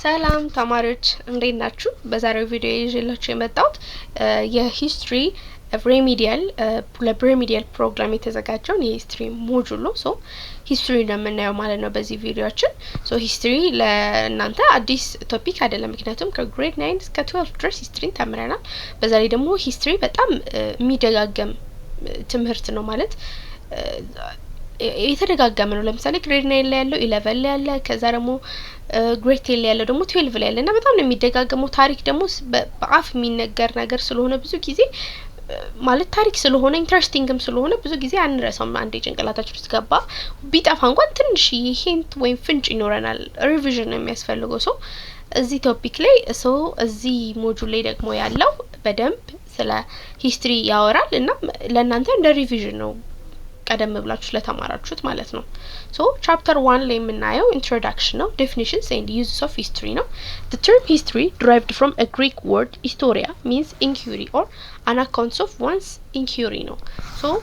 ሰላም ተማሪዎች እንዴት ናችሁ? በዛሬው ቪዲዮ ይዤላችሁ የመጣሁት የሂስትሪ ሬሚዲያል ለሬሚዲያል ፕሮግራም የተዘጋጀውን የሂስትሪ ሞጁል ነው። ሶ ሂስትሪ ነው የምናየው ማለት ነው በዚህ ቪዲዮአችን። ሶ ሂስትሪ ለእናንተ አዲስ ቶፒክ አይደለም፣ ምክንያቱም ከግሬድ 9 እስከ 12 ድረስ ሂስትሪን ተምረናል። በዛ ላይ ደግሞ ሂስትሪ በጣም የሚደጋገም ትምህርት ነው ማለት የተደጋገመ ነው። ለምሳሌ ግሬድ 9 ላይ ያለው 11 ላይ ያለ ከዛ ደግሞ ግሬድ 10 ላይ ያለው ደግሞ 12 ላይ ያለና በጣም ነው የሚደጋገመው። ታሪክ ደግሞ በአፍ የሚነገር ነገር ስለሆነ ብዙ ጊዜ ማለት ታሪክ ስለሆነ ኢንትረስቲንግም ስለሆነ ብዙ ጊዜ አንረሳውም። አንዴ ጭንቅላታችን ውስጥ ገባ ቢጠፋ እንኳን ትንሽ ሂንት ወይም ፍንጭ ይኖረናል። ሪቪዥን ነው የሚያስፈልገው። ሶ እዚህ ቶፒክ ላይ እዚህ ሞጁል ላይ ደግሞ ያለው በደንብ ስለ ሂስትሪ ያወራል እና ለእናንተ እንደ ሪቪዥን ነው ቀደም ብላችሁ ለተማራችሁት ማለት ነው። ሶ ቻፕተር 1 ላይ የምናየው ኢንትሮዳክሽን ነው። ዴፊኒሽንስ ኤንድ ዩዝስ ኦፍ ሂስትሪ ነው። The term history derived from a Greek word historia means inquiry or an account of one's inquiry ነው። ሶ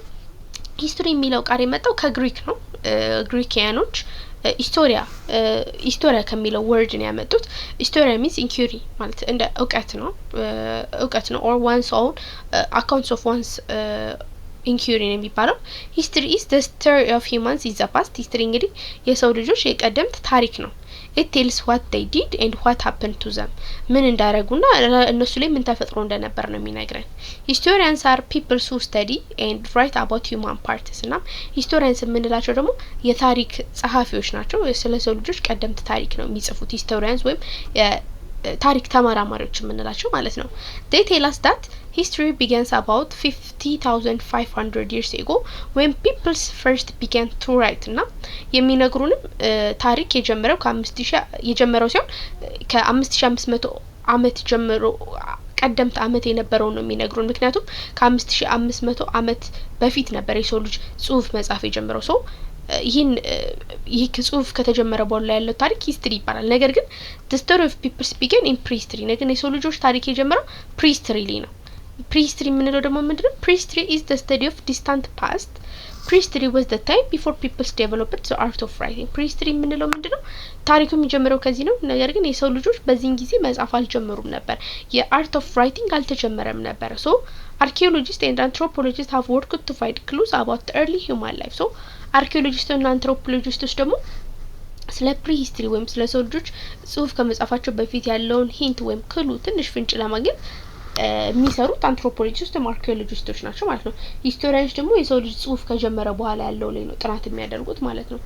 ሂስትሪ የሚለው ቃል የመጣው ከግሪክ ነው። ግሪካኖች ሂስቶሪያ ከሚለው ወርድ ነው ያመጡት። ሂስቶሪያ ሚንስ ኢንኩሪ ማለት እንደ እውቀት ነው or one's own accounts of one's ኢንኩሪ ነው የሚባለው። ሂስትሪ ኢዝ ዘ ስቶሪ ኦፍ ሂውማንስ ኢን ዘ ፓስት። ሂስትሪ እንግዲህ የሰው ልጆች የቀደምት ታሪክ ነው። ኢት ቴልስ ዋት ዴይ ዲድ ኤንድ ዋት ሀፕን ቱ ዘም፣ ምን እንዳረጉና እነሱ ላይ ምን ተፈጥሮ እንደነበር ነው የሚነግረን። ሂስቶሪያንስ አር ፒፕልስ ሁ ስተዲ ኤንድ ራይት አባውት ሂውማን ፓርትስ እና ሂስቶሪያንስ የምንላቸው ደግሞ የታሪክ ጸሐፊዎች ናቸው። ስለ ሰው ልጆች ቀደምት ታሪክ ነው የሚጽፉት ሂስቶሪያንስ ወይም ታሪክ ተመራማሪዎች የምንላቸው ማለት ነው። they tell us that history begins about 50,500 years ago when people first began to write እና የሚነግሩንም ታሪክ የጀመረው የጀመረው ሲሆን ከ5500 አመት ጀምሮ ቀደምት አመት የነበረው ነው የሚነግሩን። ምክንያቱም ከ5500 አመት በፊት ነበር የሰው ልጅ ጽሁፍ መጻፍ የጀመረው። ሶ ይህ ጽሁፍ ከተጀመረ በኋላ ያለው ታሪክ ሂስትሪ ይባላል። ነገር ግን the story of people began in prehistory ነገር ግን የሰው ልጆች ታሪክ የጀመረው prehistory ላይ ነው። prehistory የምንለው ደግሞ ምንድነው? prehistory is the study of distant past. prehistory was the time before people developed the art of writing. prehistory የምንለው ምንድነው? ታሪኩ የሚጀምረው ከዚህ ነው። ነገር ግን የሰው ልጆች በዚህን ጊዜ መጻፍ አልጀመሩም ነበር። የአርት ኦፍ ራይቲንግ አልተጀመረም ነበር። ሶ archaeologists and anthropologists have worked to find clues about the early human life. ሶ አርኪኦሎጂስቶች እና አንትሮፖሎጂስቶች ደግሞ ስለ ፕሪሂስትሪ ወይም ስለ ሰው ልጆች ጽሁፍ ከመጻፋቸው በፊት ያለውን ሂንት ወይም ክሉ ትንሽ ፍንጭ ለማግኘት የሚሰሩት አንትሮፖሎጂስቶች ወይም አርኪኦሎጂስቶች ናቸው ማለት ነው። ሂስቶሪያንስ ደግሞ የሰው ልጅ ጽሁፍ ከጀመረ በኋላ ያለው ላይ ነው ጥናት የሚያደርጉት ማለት ነው።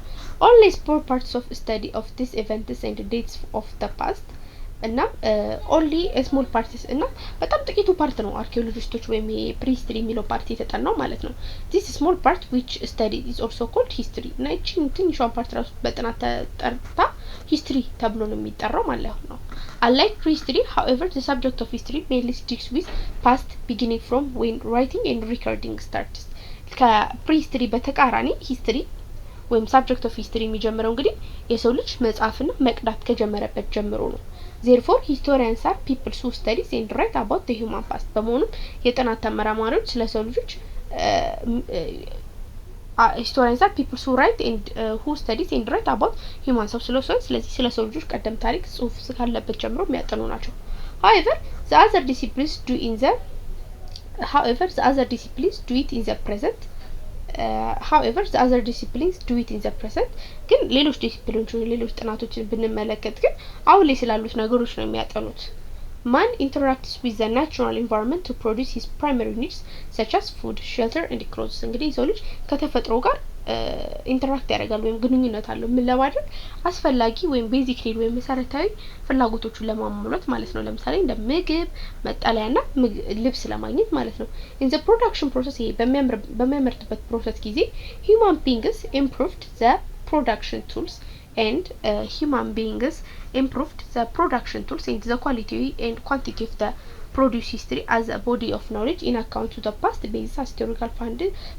only small parts of study of these events and dates of the past እና only a small parts እና በጣም ጥቂቱ ፓርት ነው አርኪኦሎጂስቶች ወይም የፕሪሂስትሪ የሚለው ፓርት የተጠናው ማለት ነው። this small part which study is also called history እና እቺ ትንሿን ፓርት ራሱ በጥናት ተጠርታ ሂስትሪ ተብሎ ነው የሚጠራው ማለት ነው። unlike prehistory, however, the subject of history mainly sticks with past beginning from when writing and recording starts. ከፕሪሂስትሪ በተቃራኒ ሂስትሪ ወይም subject of history የሚጀምረው እንግዲህ የሰው ልጅ መጻፍና መቅዳት ከጀመረበት ጀምሮ ነው። therefore historians are people who study and write about the human past። በመሆኑም የጥናት ተመራማሪዎች ስለ ሰው ልጆች historians are people who write and who studies and write about human ሰው ስለዚህ ስለ ሰው ልጆች ቀደም ታሪክ ጽሁፍ ካለበት ጀምሮ የሚያጠኑ ናቸው። however the other disciplines do it in the present. ግን ሌሎች ዲሲፕሊኖች ሌሎች ጥናቶችን ብንመለከት ግን አሁን ላይ ስላሉት ነገሮች ነው የሚያጠኑት። man interacts with the natural environment to produce his primary needs such as food, shelter and clothes. እንግዲህ ሰው ልጅ ከተፈጥሮ ጋር ኢንተራክት ያደርጋል ወይም ግንኙነት አለው ምን ለማድረግ አስፈላጊ ወይም ቤዚክ ኒድ ወይም መሰረታዊ ፍላጎቶቹን ለማሟላት ማለት ነው። ለምሳሌ እንደ ምግብ፣ መጠለያና ልብስ ለማግኘት ማለት ነው። in the production process ይሄ በሚያመርትበት ፕሮሰስ ጊዜ human beings improved the production tools and the quality and quantity of the produce history as a body of knowledge in account to the past based on historical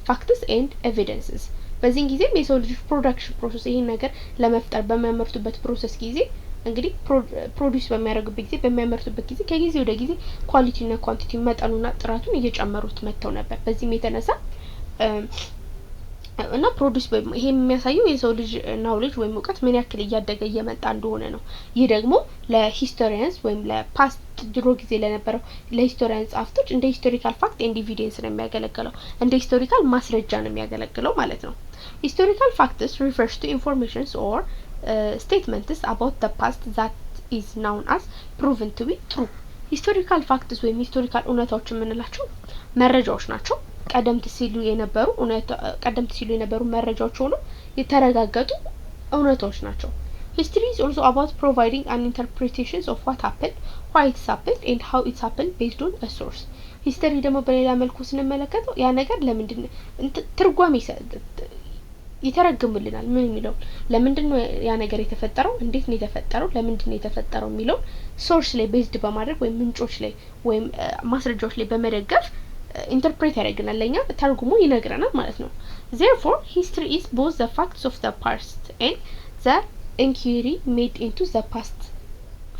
facts and evidences. በዚህን ጊዜ የሰው ልጅ ፕሮዳክሽን ፕሮሰስ ይሄን ነገር ለመፍጠር በሚያመርቱበት ፕሮሰስ ጊዜ እንግዲህ ፕሮዲዩስ በሚያመርቱበት ጊዜ ከጊዜ ወደ ጊዜ ኳሊቲ እና ኳንቲቲ መጠኑና ጥራቱን እየጨመሩት መጥተው ነበር። በዚህም የተነሳ እና ፕሮዲዩስ ይሄ የሚያሳየው የሰው ልጅ ናውሌጅ ወይም እውቀት ምን ያክል እያደገ እየመጣ እንደሆነ ነው። ይህ ደግሞ ለሂስቶሪያንስ ወይም ለፓስት ድሮ ጊዜ ለነበረው ለሂስቶሪያን ጻፍቶች እንደ ሂስቶሪካል ፋክት ኤንድ ኤቪደንስ ነው የሚያገለግለው፣ እንደ ሂስቶሪካል ማስረጃ ነው የሚያገለግለው ማለት ነው። ሂስቶሪካል ፋክትስ ሪፈርስ ቱ ኢንፎርሜሽንስ ኦር statements about the past that is known as proven to be true. ሂስቶሪካል ፋክትስ ወይም ሂስቶሪካል እውነታዎች የምንላቸው መረጃዎች ናቸው። ቀደምት ሲሉ የነበሩ መረጃዎች ሆኖ የተረጋገጡ እውነታዎች ናቸው። History is also about providing an interpretation of what happened, why it happened and how it happened based on a source. ሂስቶሪ ደግሞ በሌላ መልኩ ስንመለከተው ያ ነገር ለምንድነው ትርጓሜ ይተረጉምልናል። ምን የሚለው ለምንድነው ያ ነገር የተፈጠረው፣ እንዴት ነው የተፈጠረው፣ ለምንድነው የተፈጠረው የሚለው ሶርስ ላይ ቤዝድ በማድረግ ወይም ምንጮች ላይ ወይም ማስረጃዎች ላይ በመደገፍ ኢንተርፕሬት ያደርገናል፣ ለኛ ተርጉሞ ይነግረናል ማለት ነው። therefore history is both the facts of the past and the inquiry made into the past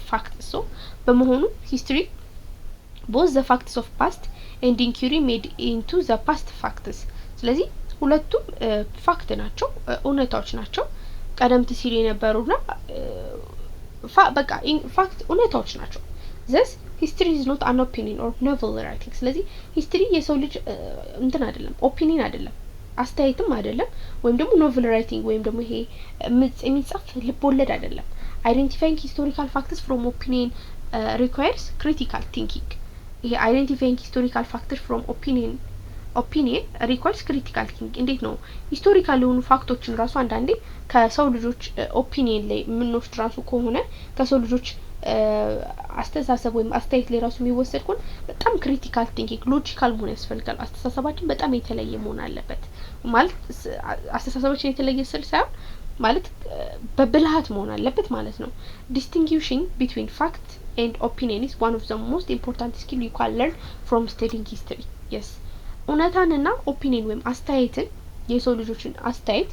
facts. so በመሆኑ history both the facts of past and inquiry made into the past facts። ስለዚህ ሁለቱም ፋክት ናቸው፣ እውነታዎች ናቸው። ቀደምት ሲሉ የነበሩና በቃ ፋክት እውነታዎች ናቸው። thus history is not an opinion or novel writing። ስለዚህ history የሰው ልጅ እንትን አይደለም፣ ኦፒኒየን አይደለም፣ አስተያየትም አይደለም፣ ወይም ደግሞ ኖቨል ራይቲንግ ወይም ደግሞ ይሄ የሚጻፍ ልቦለድ አይደለም። identifying historical facts from opinion requires critical thinking። ይሄ identifying historical facts from opinion requires critical thinking። እንዴት ነው ሂስቶሪካል የሆኑ ፋክቶችን ራሱ አንዳንዴ ከሰው ልጆች ኦፒኒየን ላይ ምንወስድ ራሱ ከሆነ ከሰው ልጆች አስተሳሰብ ወይም አስተያየት ላይ ራሱ የሚወሰድ ከሆነ በጣም ክሪቲካል ቲንኪንግ ሎጂካል መሆን ያስፈልጋል። አስተሳሰባችን በጣም የተለየ መሆን አለበት። ማለት አስተሳሰባችን የተለየ ሳይሆን ማለት በብልሃት መሆን አለበት ማለት ነው። distinguishing between fact and opinion is one of the most important skill you can learn from studying history. yes እውነታንና ኦፒኒየን ወይም አስተያየትን የሰው ልጆችን አስተያየት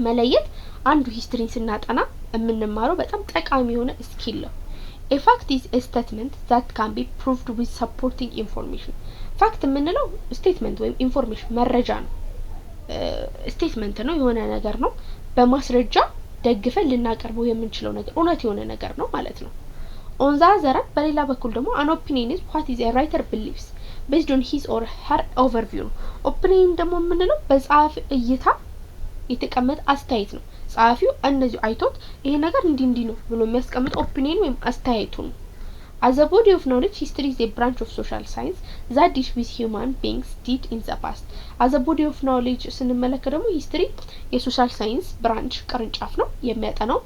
መለየት አንዱ ሂስትሪን ስናጠና የምንማረው በጣም ጠቃሚ የሆነ ስኪል ነው። a fact is a statement that can be proved with supporting information። ፋክት የምንለው ስቴትመንት ወይም ኢንፎርሜሽን መረጃ ነው። ስቴትመንት ነው፣ የሆነ ነገር ነው፣ በማስረጃ ደግፈን ልናቀርበው የምንችለው ነገር እውነት የሆነ ነገር ነው ማለት ነው። on the other hand በሌላ በኩል ደግሞ an opinion is what is a writer believes based on his or her overview። ኦፒኒየን ደግሞ የምንለው በጻፍ እይታ የተቀመጠ አስተያየት ነው። ጻፊው እነዚህ አይቶት ይሄ ነገር እንዲህ ነው ብሎ የሚያስቀምጥ ኦፒኒየን ወይም አስተያየቱ ነው። as a body of knowledge history is a branch of social science that deals with human beings did in the past። as a body of knowledge ስንመለከት ደግሞ ሂስትሪ የሶሻል ሳይንስ ብራንች ቅርንጫፍ ነው። የሚያጠናው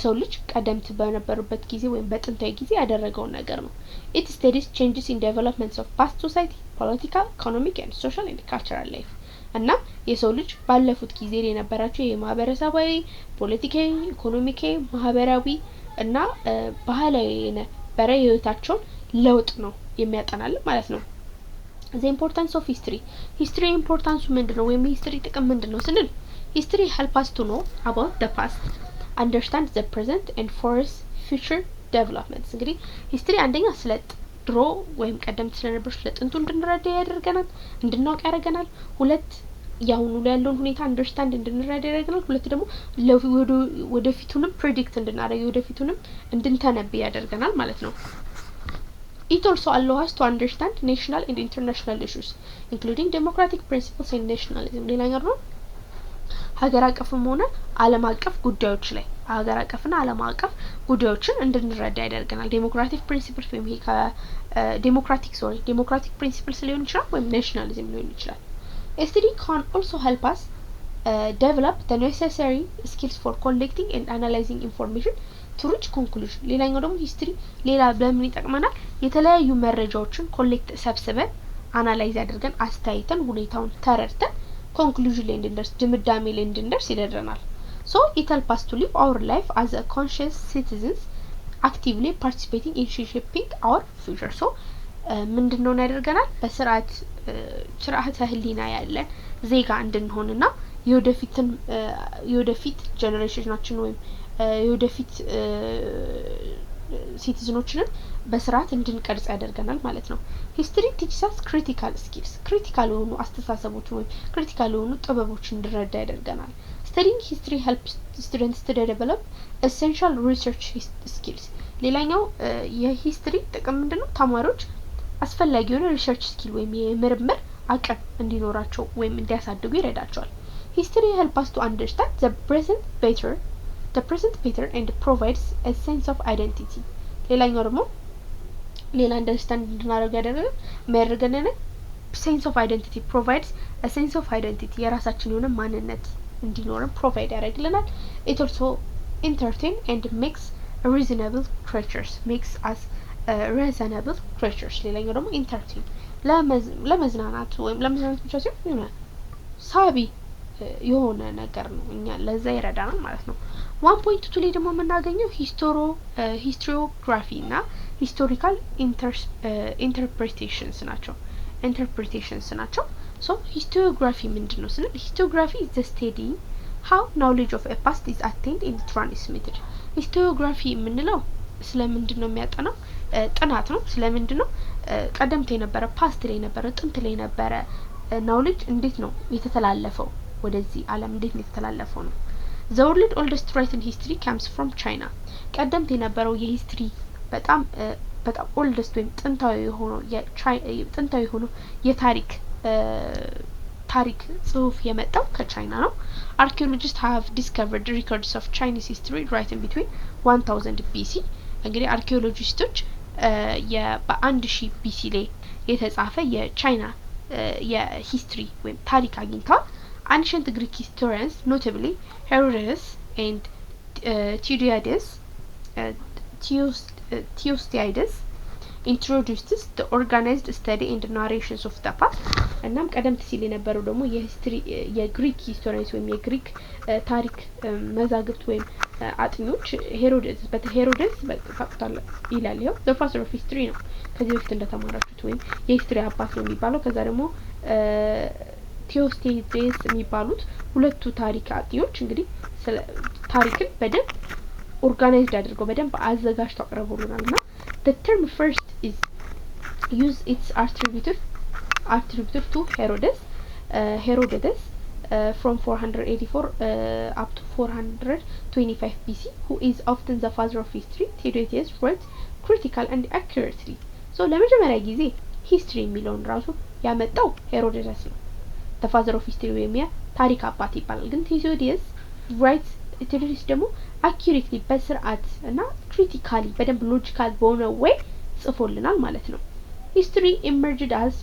ሰው ልጅ ቀደምት በነበሩበት ጊዜ ወይም በጥንታዊ ጊዜ ያደረገውን ነገር ነው። it studies changes in developments of past society, political, economic and social and cultural life። እና የሰው ልጅ ባለፉት ጊዜ የነበራቸው የማህበረሰባዊ፣ ፖለቲካዊ፣ ኢኮኖሚካዊ፣ ማህበራዊ እና ባህላዊ የነበረ ህይወታቸውን ለውጥ ነው የሚያጠናል ማለት ነው። the importance of history ኢምፖርታንሱ ምንድነው ወይም ሂስትሪ ጥቅም ምንድነው ስንል history help us to know about the past, understand the present and foresee future developments። እንግዲህ ሂስትሪ አንደኛ ስለ ድሮ ወይም ቀደምት ስለነበሩ ስለ ጥንቱ እንድንረዳ ያደርገናል፣ እንድናውቅ ያደርገናል። ሁለት ያሁኑ ላይ ያለውን ሁኔታ አንደርስታንድ እንድንረዳ ያደርገናል። ሁለት ደግሞ ወደፊቱንም ፕሬዲክት እንድናደርግ ወደፊቱንም እንድንተነብይ ያደርገናል ማለት ነው። it also allows us to understand national and international issues including democratic principles and nationalism። ሌላኛው ነው ሀገር አቀፍም ሆነ ዓለም አቀፍ ጉዳዮች ላይ ሀገር አቀፍና ዓለም አቀፍ ጉዳዮችን እንድንረዳ ያደርገናል። ዴሞክራቲክ ፕሪንሲፕልስ ወይም ይሄ ዴሞክራቲክ ፕሪንሲፕልስ ሊሆን ይችላል ወይም ናሽናሊዝም ሊሆን ይችላል። history can also help us develop the necessary skills for collecting and analyzing information to reach conclusion። ሌላኛው ደግሞ ሂስትሪ ሌላ በምን ይጠቅመናል? የተለያዩ መረጃዎችን ኮሌክት ሰብስበን አናላይዝ አድርገን አስተያይተን ሁኔታውን ተረድተን ኮንክሉዥን ላይ እንድንደርስ ድምዳሜ ላይ እንድንደርስ ይረዳናል። so it helps us to live our life as a conscious citizens actively participating in shaping our future። so ምንድነው ያደርገናል? ስርዓተ ህሊና ያለን ዜጋ እንድንሆንና የወደፊት ጀነሬሽናችን ወይም የወደፊት ሲቲዝኖችንም በስርዓት እንድንቀርጽ ያደርገናል ማለት ነው። ሂስትሪ ቲችስ ክሪቲካል ስኪልስ ክሪቲካል የሆኑ አስተሳሰቦችን ወይም ክሪቲካል የሆኑ ጥበቦችን እንድረዳ ያደርገናል። studying history helps students to develop essential research skills ሌላኛው የሂስትሪ ጥቅም ምንድነው? ተማሪዎች አስፈላጊ የሆነ ሪሰርች ስኪል ወይም የምርምር አቅም እንዲኖራቸው ወይም እንዲያሳድጉ ይረዳቸዋል። history helps us to understand the present better and provides a sense of identity ሌላኛው ደግሞ ሌላ አንደርስታንድ እንድናደርግ ያደርገናል sense of identity provides a sense of identity የራሳችን የሆነ ማንነት እንዲኖርን ፕሮቫይድ ያደርግልናል። it also entertain and makes reasonable creatures ሌላኛው ደግሞ entertain ለመዝናናት ወይም ለመዝናናት ብቻ ሳይሆን ሳቢ የሆነ ነገር ነው እኛ ለዛ ይረዳናል ማለት ነው። 1.2 ላይ ደግሞ የምናገኘው ሂስቶሪዮግራፊ እና ሂስቶሪካል ኢንተርፕሬቴሽንስ ናቸው። so historiography ምንድነው ስንል historiography is the study how knowledge of a past is attained and transmitted historiography የምንለው ስለምንድነው የሚያጠናው ጥናት ነው። ስለምንድነው ቀደምት የነበረ ፓስት ላይ የነበረ ጥንት ላይ የነበረ knowledge እንዴት ነው የተተላለፈው ወደዚህ ዓለም እንዴት ነው የተተላለፈው ነው። the world oldest written history comes from China ቀደምት የነበረው የሂስትሪ በጣም oldest ወይም ጥንታዊ የሆነው የታሪክ ጽሁፍ የመጣው ከቻይና ነው። archaeologists have discovered records of Chinese history written between 1000 BC እንግዲህ አርኪኦሎጂስቶች በ1000 BC ላይ የተጻፈ የቻይና የሂስትሪ ወይም ታሪክ አግኝተዋል። ancient Greek historians notably Herodotus and Thucydides introduced the organized study and narrations of the past እናም ቀደምት ሲል የነበረው ደግሞ የሂስትሪ የግሪክ ሂስቶሪያንስ ወይም የግሪክ ታሪክ መዛግብት ወይም አጥኞች ሄሮዶስ በተፋቅቷል ይላል። ይሄው the father of history ነው ከዚህ በፊት እንደተማራችሁት ወይም የሂስትሪ አባት ነው የሚባለው። ከዛ ደግሞ ቲዮስቴዴስ የሚባሉት ሁለቱ ታሪክ አጥኞች እንግዲህ ታሪክን በደንብ ኦርጋናይዝድ አድርገው በደንብ አዘጋጅተው አቅርበውልናልና the term first is its attributed to Herodotus from 484 up to 425 BC who is often the father of history. Herodotus wrote critically and accurately. so ለመጀመሪያ ጊዜ ሂስትሪ የሚለውን ራሱ ያመጣው ሄሮዶተስ ነው። the father of history ወይም ታሪክ አባት ይባላል። ግን ቴዎዶሲስ ደግሞ accurately በስርዓት እና critically በደንብ ሎጂካል በሆነ way ጽፎልናል ማለት ነው። history emerged as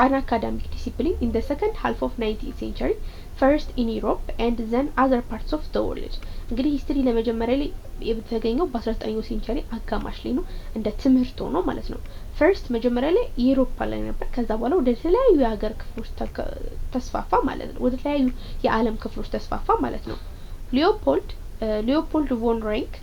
an academic discipline in the second half of 19th century first in Europe and then other parts of the world እንግዲህ ሂስትሪ ለመጀመሪያ ላይ የተገኘው በ19ኛው ሴንቸሪ አጋማሽ ላይ ነው እንደ ትምህርት ሆኖ ማለት ነው። ፈርስት መጀመሪያ ላይ ዩሮፕ ላይ ነበር። ከዛ በኋላ ወደ ተለያዩ የሀገር ክፍሎች ተስፋፋ ማለት ነው። ወደ ተለያዩ የዓለም ክፍሎች ተስፋፋ ማለት ነው። Leopold von Ranke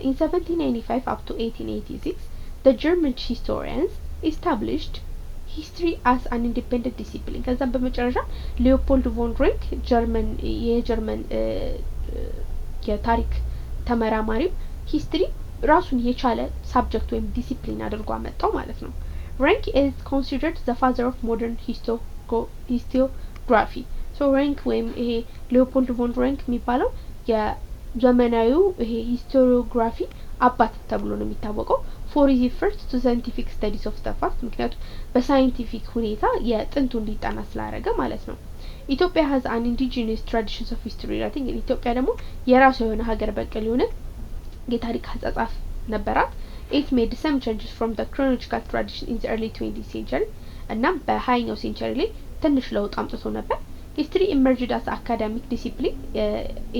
in 1795 up to 1886 the German historians established history as an independent discipline ከዛም በመጨረሻ ሊዮፖልድ ቮን ራንክ የጀርመን የታሪክ ተመራማሪው ሂስትሪ ራሱን የቻለ ሳብጀክት ወይም ዲሲፕሊን አድርጎ አመጣው ማለት ነው። ራንክ is considered the father of modern historiography so ራንክ ወይም ይሄ ሊዮፖልድ ቮን ራንክ የሚባለው የዘመናዊው ይሄ ሂስቶሪዮግራፊ አባት ተብሎ ነው የሚታወቀው። for his first to scientific studies of the past ምክንያቱም በሳይንቲፊክ ሁኔታ የጥንቱ እንዲጣና ስላደረገ ማለት ነው። ኢትዮጵያ has an indigenous traditions of history writing ኢትዮጵያ ደግሞ የራሷ የሆነ ሀገር በቀል የሆነ የታሪክ አጻጻፍ ነበራት። it made some changes from the chronological tradition in the early 20th century እና በ20ኛው ሴንቸሪ ላይ ትንሽ ለውጥ አምጥቶ ነበር። history emerged as academic discipline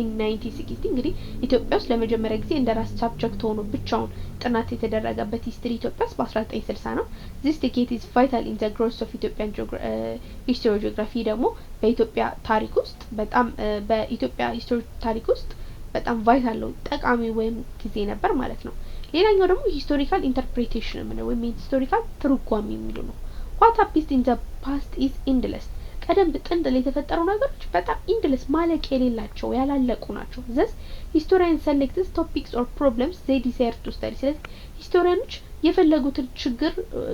in 1960 እንግዲህ ኢትዮጵያ ውስጥ ለመጀመሪያ ጊዜ እንደራስ ሳብጀክት ሆኖ ብቻውን ጥናት የተደረገበት history ኢትዮጵያ ውስጥ በ1960 ነው። this decade is vital in the growth of Ethiopian historiography ደግሞ በኢትዮጵያ ታሪክ ውስጥ በጣም በኢትዮጵያ ሂስቶሪ ታሪክ ውስጥ በጣም ቫይታል ነው ጠቃሚ ወይም ጊዜ ነበር ማለት ነው። ሌላኛው ደግሞ ሂስቶሪካል ኢንተርፕሬቴሽን ነው ወይም ሂስቶሪካል ትርጓሜ የሚለው ነው። what happened in the past is endless ቀደም ጥንት ላይ የተፈጠሩ ነገሮች በጣም ኢንድለስ ማለቅ የሌላቸው ያላለቁ ናቸው thus historians select topics or problems they desire to study ስለዚህ ሂስቶሪያኖች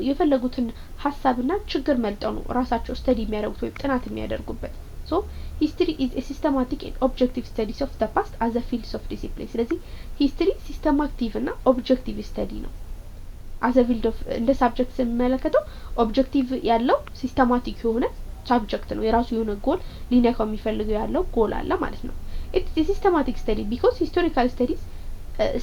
የፈለጉትን ሐሳብና ችግር መልጠው ነው ራሳቸው ስተዲ የሚያደርጉት ወይ ጥናት የሚያደርጉበት so history is a systematic and objective studies of the past as a field of discipline ስለዚህ history systematic እና objective study ነው as a field of እንደ subject ስንመለከተው objective ያለው systematic የሆነ subject ነው የራሱ የሆነ ጎል ሊነካው የሚፈልገው ያለው ጎል አለ ማለት ነው it is a systematic study because historical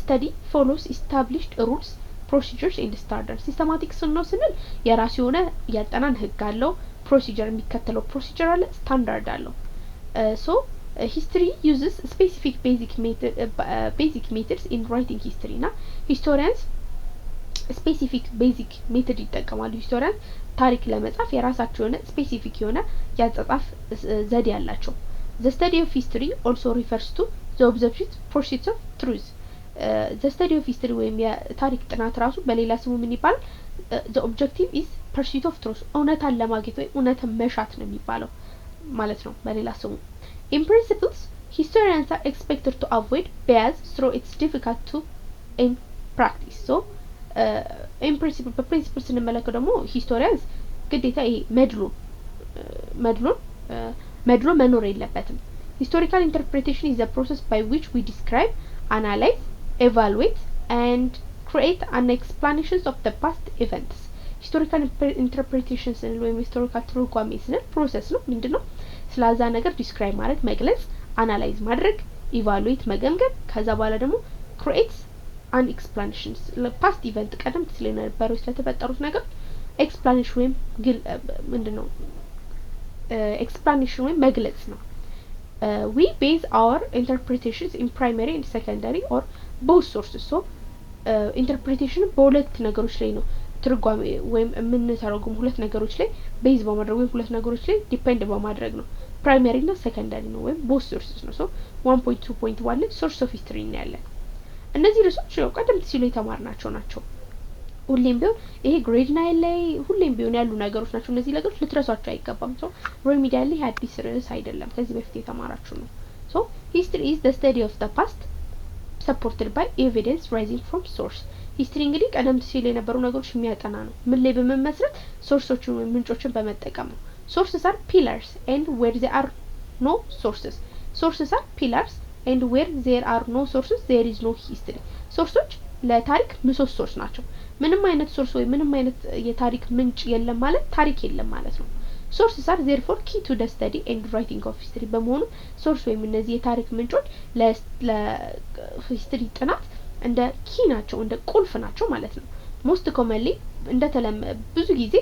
study follows established rules procedures and standards systematic ስንል የራሱ የሆነ ያጠናን ህግ አለው procedure የሚከተለው procedure አለ standard አለው so history uses specific basic methods in writing history ና historians specific basic method ይጠቀማሉ historians ታሪክ ለመጻፍ የራሳቸው የሆነ ስፔሲፊክ የሆነ ያጻጻፍ ዘዴ ያላቸው the study of history also refers to the observed pursuit of truth the study of history ወይም የታሪክ ጥናት ራሱ በሌላ ስሙ ምን ይባላል the objective is pursuit of truth እውነታን ለማግኘት ወይ እውነትን መሻት ነው የሚባለው ማለት ነው በሌላ ስሙ in principles historians are expected to avoid bias through it's difficult to in practice so in principle ስንመለከተው ደግሞ historians ግዴታ ይሄ መድሎ መኖር የለበትም historical interpretation is the process by which we describe analyze evaluate and create an explanations of the past events historical interpretation ስንል ወይም historical ትርጓሜ ስንል ፕሮሰስ ነው ምንድነው ስለዛ ነገር describe ማድረግ መግለጽ analyze ማድረግ evaluate መገምገም ከዛ በኋላ ደግሞ create an explanations past event ቀደም ሲል የነበረው ስለተፈጠሩት ነገር explanation ወይም ምንድነው explanation ወይም መግለጽ ነው we base our interpretations in primary and secondary or both sources so interpretation በሁለት ነገሮች ላይ ነው ትርጓሜ ወይም የምንተረጉም ሁለት ነገሮች ላይ ቤዝ በማድረግ ወይም ሁለት ነገሮች ላይ ዲፔንድ በማድረግ ነው primary እና secondary ነው ወይም both sources ነው so 1.2.1 ላይ source of history ነው ያለን እነዚህ ርዕሶች ነው ቀደም ሲሉ የተማርናቸው ናቸው ሁሌም ቢሆን ይሄ ግሬድ 9 ላይ ሁሌም ቢሆን ያሉ ነገሮች ናቸው እነዚህ ነገሮች ልትረሷቸው አይገባም so remedial ላይ አዲስ ርዕስ አይደለም ከዚህ በፊት የተማራችሁ ነው so history is the study of the past supported by evidence rising from source history እንግዲህ ቀደም ሲሉ የነበሩ ነገሮች የሚያጠና ነው ምን ላይ በመመስረት ሶርሶችን ወይም ምንጮችን በመጠቀም ነው sources are pillars and where there are no sources are pillars and where there are no sources there is no history ሶርሶች ለታሪክ ምሰሶች ናቸው ምንም አይነት ሶርስ ወይ ምንም አይነት የታሪክ ምንጭ የለም ማለት ታሪክ የለም ማለት ነው sources are therefore key to the study and writing of history በመሆኑ ሶርስ ወይም እነዚህ የታሪክ ምንጮች ለሂስትሪ ጥናት እንደ ኪ ናቸው እንደ ቁልፍ ናቸው ማለት ነው most commonly ብዙ ጊዜ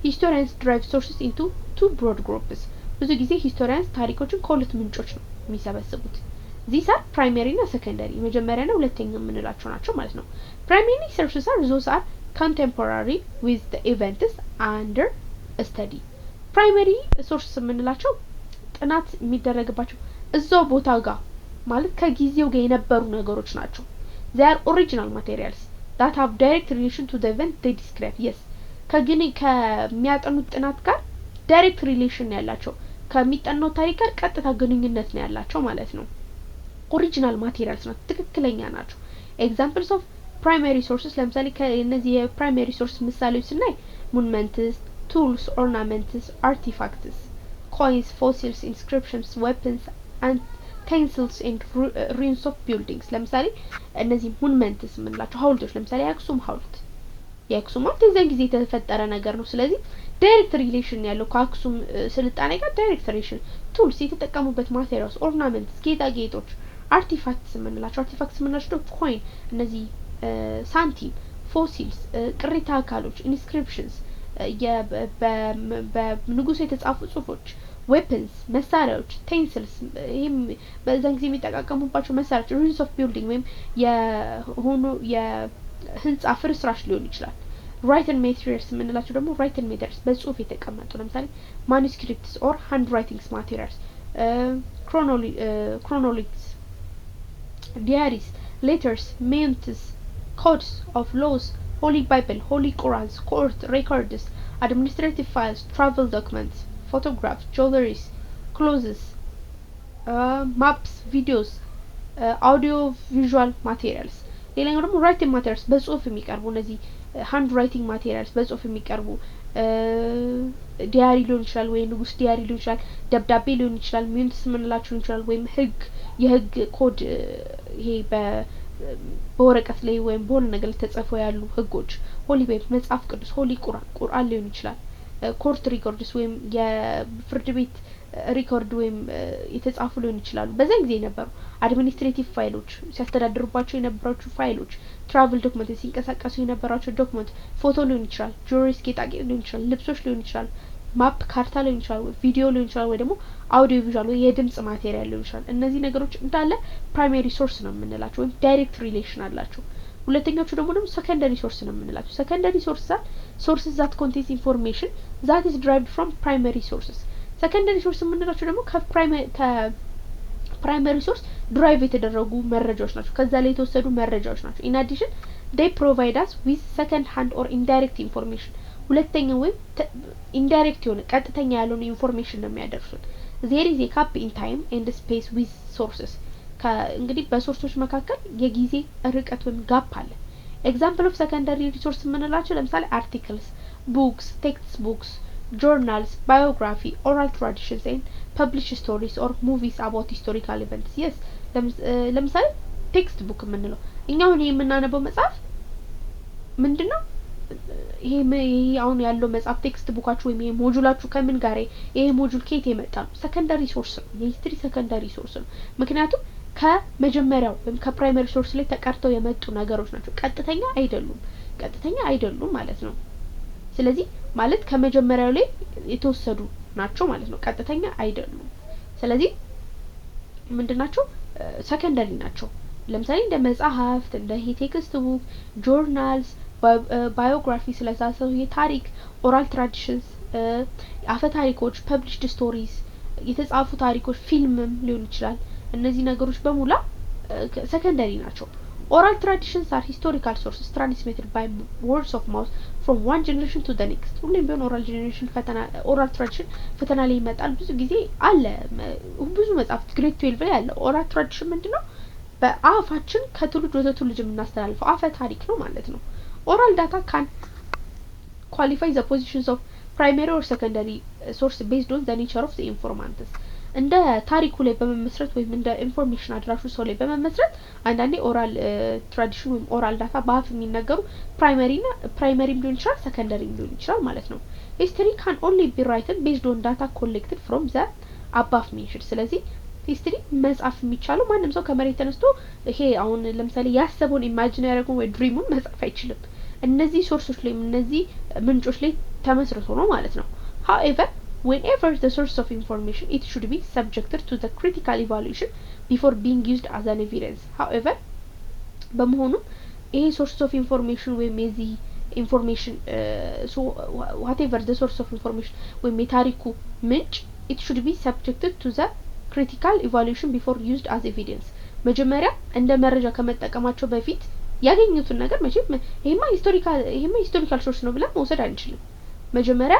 historians derive sources into two broad groups ብዙ ጊዜ historians ታሪኮችን ከሁለት ምንጮች ነው የሚሰበስቡት these are primary እና secondary መጀመሪያና ሁለተኛ የምንላቸው ናቸው ማለት ነው primary sources are those are contemporary with the events under study primary sources የምንላቸው ጥናት የሚደረግባቸው እዛው ቦታ ጋር ማለት ከጊዜው ጋር የነበሩ ነገሮች ናቸው they are original materials that have direct relation to the event they describe yes ከሚያጠኑት ጥናት ጋር direct relation ያላቸው ከሚጠናው ታሪክ ጋር ቀጥታ ግንኙነት ነው ያላቸው ማለት ነው original materials ናቸው ትክክለኛ ናቸው examples of primary sources ለምሳሌ ከነዚህ የፕራይመሪ ሶርስ ምሳሌዎች ስናይ monuments tools ornaments artifacts coins fossils inscriptions weapons and utensils and ruins of buildings ለምሳሌ እነዚህ monuments ምንላቸው ሐውልቶች ለምሳሌ የአክሱም ሐውልት የዛን ጊዜ የተፈጠረ ነገር ነው ስለዚህ direct relation ያለው ከአክሱም ስልጣኔ ጋር direct relation tools የተጠቀሙበት materials ornaments ጌጣጌጦች artifacts ምንላቸው ኮይን እነዚህ ሳንቲም ፎሲልስ ቅሪታ አካሎች ኢንስክሪፕሽንስ በንጉስ የተጻፉ ጽሁፎች weapons መሳሪያዎች utensils ይሄም በዛን ጊዜ የሚጠቃቀሙባቸው መሳሪያዎች ruins of building ወይም የሆኑ የህንጻ ፍርስራሽ ሊሆን ይችላል written materials ምንላቸው ደግሞ written materials በጽሁፍ የተቀመጡ ለምሳሌ manuscripts or handwritings materials chronologies diaries letters minutes codes of laws holy bible holy qurans court records administrative files travel documents photographs, jewelries, clothes, maps, videos, audio visual materials ሌላኛው ደግሞ writing materials በጽሁፍ የሚቀርቡ እነዚህ hand writing materials በጽሁፍ የሚቀርቡ ዲያሪ ሊሆን ይችላል ወይ ንጉስ ዲያሪ ሊሆን ይችላል ደብዳቤ ሊሆን ይችላል ሚንትስ ምንላችሁ ሊሆን ይችላል ወይም የህግ ኮድ ይሄ በወረቀት ላይ ወይም በሆነ ነገር ተጽፈው ያሉ ህጎች ሆሊ ቤት መጽሐፍ ቅዱስ ሆሊ ቁርአን ሊሆን ይችላል ኮርት ሪኮርድስ ወይም የፍርድ ቤት ሪኮርድ ወይም የተጻፉ ሊሆን ይችላሉ በዛ ጊዜ ነበሩ አድሚኒስትሬቲቭ ፋይሎች ሲያስተዳድሩባቸው የነበራቸው ፋይሎች ትራቨል ዶክመንት ሲንቀሳቀሱ የነበራቸው ዶክመንት ፎቶ ሊሆን ይችላል ጆሪስ ጌጣጌጥ ሊሆን ይችላል ልብሶች ሊሆን ይችላል ማፕ ካርታ ሊሆን ይችላል ቪዲዮ ሊሆን ይችላል ወይ ደግሞ አውዲዮ ቪዥዋል ወይ የድምጽ ማቴሪያል ሊሆን ይችላል እነዚህ ነገሮች እንዳለ ፕራይመሪ ሶርስ ነው የምንላቸው ወይም ዳይሬክት ሪሌሽን አላቸው ሁለተኛው ደግሞ ሰከንደሪ ሶርስ ነው የምንላቸው ሰከንደሪ sources that contains information that is derived from primary sources ሰከንደሪ ሶርስ የምንላቸው ደግሞ ከፕራይመሪ ሶርስ ድራይቭ የተደረጉ መረጃዎች ናቸው ከዛ ላይ የተወሰዱ መረጃዎች ናቸው in addition they provide us with second hand or indirect information ሁለተኛ ወይ indirect የሆነ ቀጥተኛ ያልሆነ ኢንፎርሜሽን ነው የሚያደርሱት there is a gap in time and space with sources እንግዲህ በሶርሶች መካከል የጊዜ ርቀት ወይም ጋፕ አለ example of secondary resource የምንላቸው ለምሳሌ articles books textbooks journals biography oral traditions and published stories or movies about historical events yes ለምሳሌ text book የምንለው እኛው ነው የምናነበው መጽሐፍ ምንድነው ይሄ አሁን ያለው መጽሐፍ ቴክስት ቡካችሁ ወይም ይሄ ሞጁላችሁ ከምን ጋር ይሄ ሞጁል ከየት የመጣ ነው ሰከንደሪ ሶርስ ነው የሂስትሪ ሰከንደሪ ሶርስ ነው ምክንያቱም ከመጀመሪያው ወይም ከፕራይመሪ ሶርስ ላይ ተቀርተው የመጡ ነገሮች ናቸው ቀጥተኛ አይደሉም ማለት ነው ስለዚህ ማለት ከመጀመሪያው ላይ የተወሰዱ ናቸው ማለት ነው ቀጥተኛ አይደሉም ስለዚህ ምንድናቸው ሰከንደሪ ናቸው ለምሳሌ እንደ መጽሐፍት እንደ ቴክስት ቡክ ጆርናልስ ባዮግራፊ ስለሳሰው የታሪክ ኦራል ትራዲሽንስ አፈ ታሪኮች ፐብሊሽድ ስቶሪስ የተጻፉ ታሪኮች ፊልምም ሊሆን ይችላል እነዚህ ነገሮች በሙላ ሰከንደሪ ናቸው oral traditions are historical sources transmitted by words of mouth from one generation to the next ሁሌም ቢሆን oral tradition ፈተና ላይ ይመጣል ብዙ ጊዜ አለ ብዙ መጽሐፍት ግሬድ 12 ላይ አለ oral tradition ምንድነው በአፋችን ከትውልድ ወደ ትውልድ የምናስተላልፈው አፈ ታሪክ ነው ማለት ነው oral data can qualify the positions of primary or secondary source based on the nature of the informants እንደ ታሪኩ ላይ በመመስረት ወይም እንደ ኢንፎርሜሽን አድራሹ ሰው ላይ በመመስረት አንዳንዴ ኦራል ትራዲሽን ወይም ኦራል ዳታ በአፍ የሚነገሩ ፕራይመሪም ሊሆን ይችላል ሰከንደሪም ሊሆን ይችላል ማለት ነው history can only be written based on data collected from the above mentioned ስለዚህ ሂስትሪ መጻፍ የሚቻለው ማንንም ሰው ከመሬት ተነስቶ ይሄ አሁን ለምሳሌ ያሰበውን ኢማጂን ያደረገው ወይ ድሪሙን መጻፍ አይችልም እነዚህ ሶርሶች ላይ እነዚህ ምንጮች ላይ ተመስርቶ ነው ማለት ነው however whenever the source of information it should be subjected to the critical evaluation before being used as an evidence however በመሆኑ ይሄ source of information ወይ ሜዚ information so whatever the source of information ወይ የታሪኩ ምንጭ it should be subjected to the critical evaluation before used as evidence መጀመሪያ እንደ መረጃ ከመጠቀማቸው በፊት ያገኙትን ነገር መቼም ይሄማ ሂስቶሪካል ሶርስ ነው ብለን መውሰድ አንችልም መጀመሪያ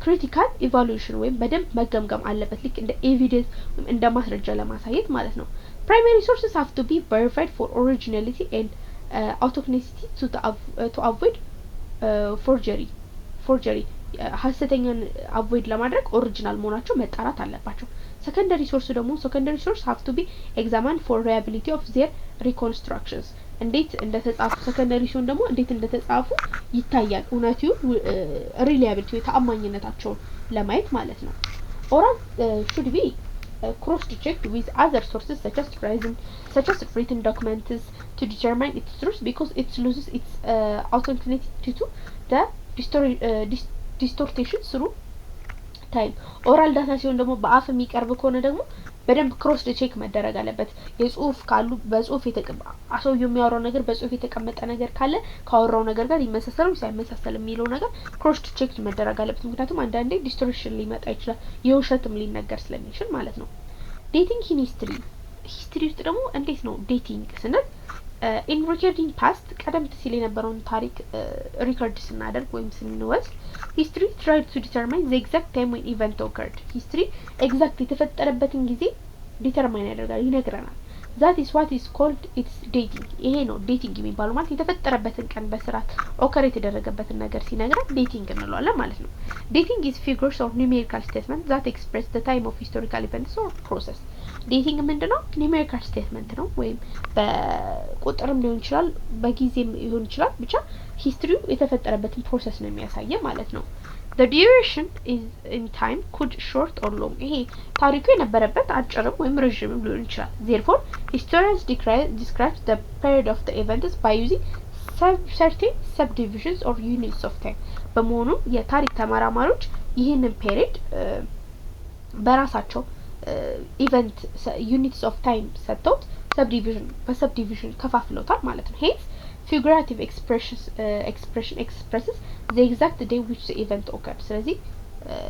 critical evaluation ወይም በደንብ መገምገም አለበት ልክ እንደ ኤቪደንስ ወይም እንደ ማስረጃ ለማሳየት ማለት ነው primary sources have to be verified for originality and authenticity to avoid forgery ሐሰተኛን avoid ለማድረግ ኦሪጂናል መሆናቸው መጣራት አለባቸው secondary source have to be examined for reliability of their reconstructions እንዴት እንደተጻፉ ሰከንደሪ ሲሆን ደግሞ እንዴት እንደተጻፉ ይታያል እውነቱ ሪላያቢሊቲ ተአማኝነታቸው ለማየት ማለት ነው oral should be cross-checked with other sources such as written documents to determine its truth because it loses its authenticity to the distortion through time oral data ሲሆን ደግሞ በአፍ የሚቀርብ ከሆነ ደግሞ በደንብ ክሮስ ቼክ መደረግ አለበት የጽሁፍ ካሉ በጽሁፍ የተቀመጠ አሰውየው የሚያወራው ነገር በጽሁፍ የተቀመጠ ነገር ካለ ካወራው ነገር ጋር ይመሳሰላል ሳይመሳሰል የሚለው ነገር ክሮስ ቼክ መደረግ አለበት ምክንያቱም አንዳንዴ ዲስቶርሽን ሊመጣ ይችላል የውሸትም ሊነገር ስለሚችል ማለት ነው ዴቲንግ ሂስትሪ ውስጥ ደግሞ እንዴት ነው ዴቲንግ ስንል in recording past ቀደምት ሲል የነበረውን ታሪክ ሪከርድ ስናደርግ ወይም ስንወስድ history tried to determine the exact time when event occurred history exact የተፈጠረበትን ጊዜ ዲተርማይን ያደርጋል ይነግረናል that is what is called its dating ይሄ ነው dating የሚባለው ማለት የተፈጠረበትን ቀን በስርዓት ኦከር የተደረገበትን ነገር ሲነግረን dating እንለዋለን ማለት ነው dating is figures or numerical statement that express the time of historical events or process dating ምንድነው numerical statement ነው ወይም በቁጥርም ሊሆን ይችላል በጊዜም ሊሆን ይችላል ብቻ ሂስትሪው የተፈጠረበትን ፕሮሰስ ነው የሚያሳየው ማለት ነው the duration is in time could short or long ይሄ ታሪኩ የነበረበት አጭርም ወይም ረጅምም ሊሆን ይችላል therefore historians describe the period of the events by using certain subdivisions or units of time በመሆኑ የታሪክ ተመራማሪዎች ይህንን ፔሪድ በራሳቸው ኢቨንት units of time ሰጥተውት subdivision ከፋፍለውታል ማለት ነው hence figurative expression expresses the exact day which the event occurred ስለዚህ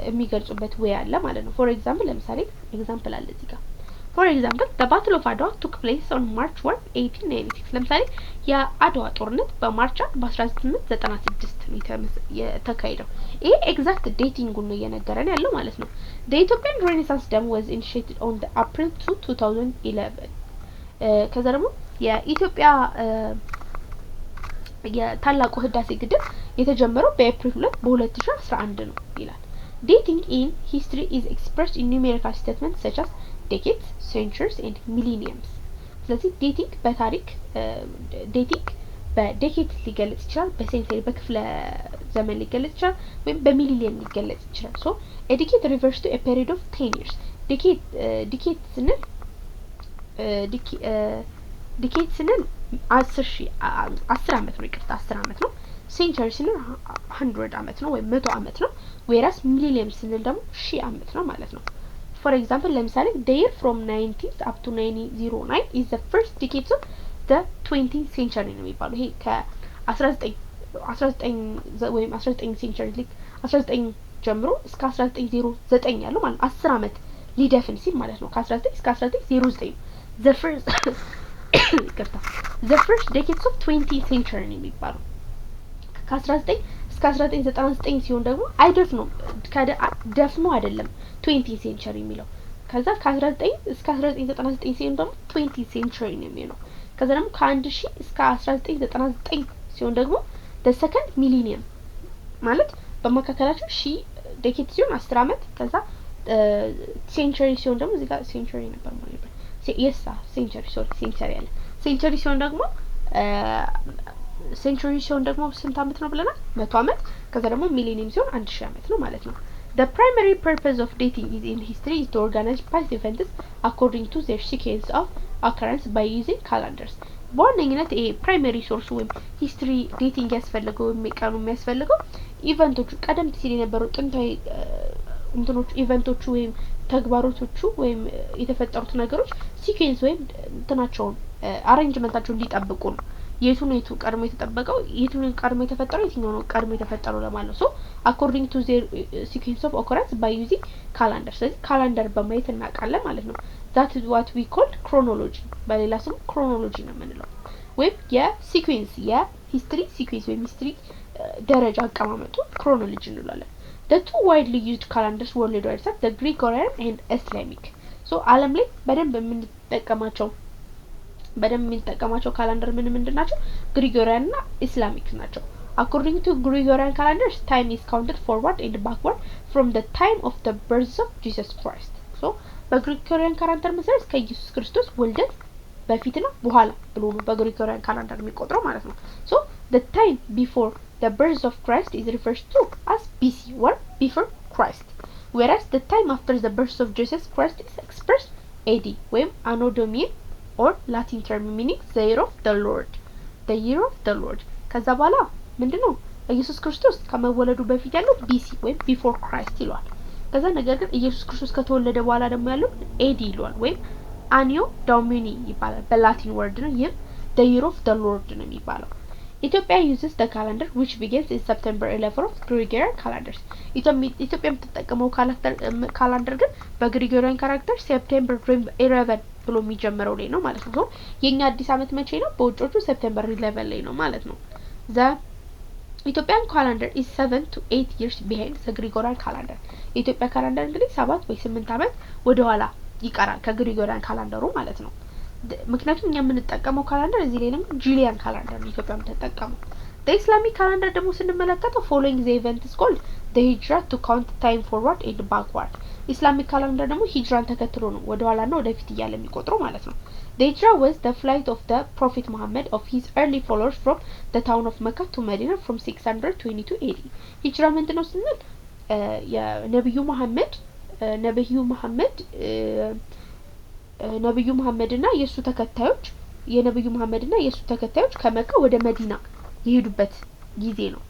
የሚገልጹበት way አለ ማለት ነው for example ለምሳሌ ኤግዛምፕል አለ እዚህ ጋር for example the battle of Adwa took place on March 1 1896 ለምሳሌ የአድዋ ጦርነት በማርች 1896 የተካሄደው ይሄ ኤግዛክት ዴቲንግ ነው እየነገረን ያለው ማለት ነው the Ethiopian Renaissance Dam was initiated on the April 2 2011 ከዛ ደግሞ የኢትዮጵያ የታላቁ ህዳሴ ግድብ የተጀመረው በኤፕሪል 2 በ2011 ነው ይላል dating in history is expressed in numerical statements such as decades centuries and millenniums ስለዚህ dating በታሪክ dating በዴኬድ ሊገለጽ ይችላል በሴንቸሪ በክፍለ ዘመን ሊገለጽ ይችላል ወይም በሚሊየን ሊገለጽ ይችላል so a decade refers to a period of 10 years decade ስንል decade ስንል 10 አመት ነው ይቅርታ 10 አመት ነው ሴንቸሪ ስንል 100 አመት ነው ወይም 100 አመት ነው whereas millennium ስንል ደግሞ 1000 አመት ነው ማለት ነው for example ለምሳሌ the year from 19th up to 1909 is the first decade of the 20th century ነው የሚባለው ይሄ ከ19 ወይም 19 ሴንቸሪ ሊክ 19 ጀምሮ እስከ 1909 ያለው ማለት 10 አመት ሊደፍን ሲል ማለት ነው ከ19 እስከ 1909 the first decades of 20th century ነው የሚባለው ከ19 እስከ 1999 ሲሆን ደግሞ አይደፍነው ደፍኖ አይደለም 20th century የሚለው ከዛ ከ19 እስከ 1999 ሲሆን ደግሞ 20th century ነው የሚለው ከዛ ደግሞ ከ1000 እስከ 1999 ሲሆን ደግሞ the second millennium ማለት በመካከላቸው ዴኬድ ሲሆን 10 አመት ከዛ ሴንቸሪ ሲሆን ደግሞ እዚህ ጋር ሴንቸሪ ነበር ማለት ነው yes ሴንቸሪ ያለ ሴንቸሪ ሲሆን ደግሞ ሴንቸሪ ሲሆን ደግሞ ስንት አመት ነው ብለናል 100 አመት ከዛ ደግሞ ሚሊኒየም ሲሆን 1000 አመት ነው ማለት ነው the primary purpose of dating is in history is to organize past events according to their sequence of occurrence by using calendars በዋነኝነት ይሄ ፕራይመሪ ሶርስ ወይም ሂስትሪ ዴቲንግ ያስፈልገው የሚቀኑ የሚያስፈልገው ኢቨንቶቹ ቀደም ሲል የነበሩ ጥንታዊ እንትኖች ኢቨንቶቹ ወይም ተግባሮቶቹ ወይም የተፈጠሩት ነገሮች ሲኩዌንስ ወይም እንትናቸውን አሬንጅመንታቸውን እንዲጠብቁ ነው የቱ ቀድሞ የተጠበቀው የቱ ቀድሞ የተፈጠረው የትኛው ነው ቀድሞ የተፈጠረው ለማለት ነው so according to their sequence of occurrence by using calendar ስለዚህ ካላንደር በማየት እናውቃለን ማለት ነው that is what we call chronology በሌላ ስሙ chronology ነው የምንለው ወይም የሲኩዌንስ የሂስትሪ ሲኩዌንስ ወይም ሂስትሪ ደረጃ አቀማመጡ chronology እንላለን the two widely used calendars worldwide are the Gregorian and Islamic so ዓለም ላይ በደንብ የምንጠቀማቸው ካላንደር ምንድናቸው Gregorian እና Islamic ናቸው according to Gregorian calendars time is counted forward and backward from the time of the birth of Jesus Christ so በግሪጎሪያን ካላንደር መሰረት ከኢየሱስ ክርስቶስ ውልደት በፊትና በኋላ ብሎ ነው በግሪጎሪያን ካላንደር የሚቆጥረው ማለት ነው so the time before the birth of Christ is referred to as BC or before Christ whereas the time after the birth of Jesus Christ is expressed AD ወይም Anno Domini or Latin term meaning the year of the Lord ከዛ በኋላ ምንድነው ኢየሱስ ክርስቶስ ከመወለዱ በፊት ያለው BC ወይም before Christ ይሏል ከዛ ነገር ግን ኢየሱስ ክርስቶስ ከተወለደ በኋላ ደግሞ ያለው AD ይሏል ወይም Anno Domini ይባላል በላቲን ወርድ ነው ይሄ the year of the Lord ነው የሚባለው Ethiopia uses the calendar which begins in September 11 of Gregorian calendars ኢትዮጵያ የምትጠቀመው ካላንደር ግን በግሪጎሪያን ካላንደር ሴፕቴምበር 11 ብሎ የሚጀምረው ላይ ነው ማለት ነው የኛ አዲስ አመት መቼ ነው በውጮቹ ሴፕቴምበር 11 ላይ ነው ማለት ነው the Ethiopian calendar is 7 to 8 years behind the Gregorian calendar የኢትዮጵያ ካላንደር እንግዲህ 7 ወይ 8 አመት ወደ ኋላ ይቀራል ከግሪጎሪያን ካላንደሩ ማለት ነው ምክንያቱም እኛ የምንጠቀመው ካላንደር እዚህ ላይ ነው ጁሊያን ካላንደር ኢትዮጵያ የምትጠቀመው the Islamic calendar ደግሞ ስንመለከተው following the event is called the hijra to count time forward and backward Islamic calendar ደግሞ ሂጅራን ተከትሎ ነው ወደ ኋላና ወደፊት እያለ የሚቆጥረው ማለት ነው The hijra was the flight of the Prophet Muhammad of his early followers from the town of Mecca to Medina from 622 AD. Hijra ምንድነው ስንል የነብዩ መሐመድና የሱ ተከታዮች ከመካ ወደ መዲና የሄዱበት ጊዜ ነው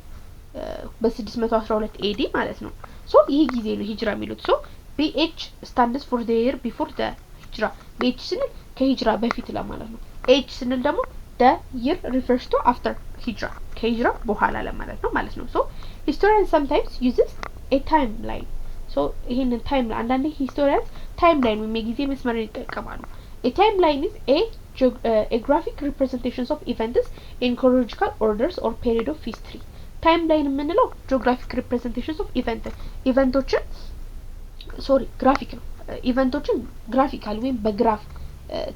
በ612 AD ማለት ነው ሶ ይሄ ጊዜ ነው ሂጅራ የሚሉት ሶ BH stands for the year before the hijra BH ስንል ከሂጅራ በፊት ለማለት ነው H ስንል ደግሞ the year refers to after hijra ከሂጅራ በኋላ ለማለት ነው so historians sometimes uses a timeline so ይሄንን ታይምላይን አንዳንዴ historians timeline ወይም የጊዜ መስመርን ይጠቀማሉ a timeline is a graphic representations of events in chronological orders or period of history timeline የምንለው geographic representations of eventዎችን graphic ነው ኢቨንቶችን ግራፊካል ወይም በግራፍ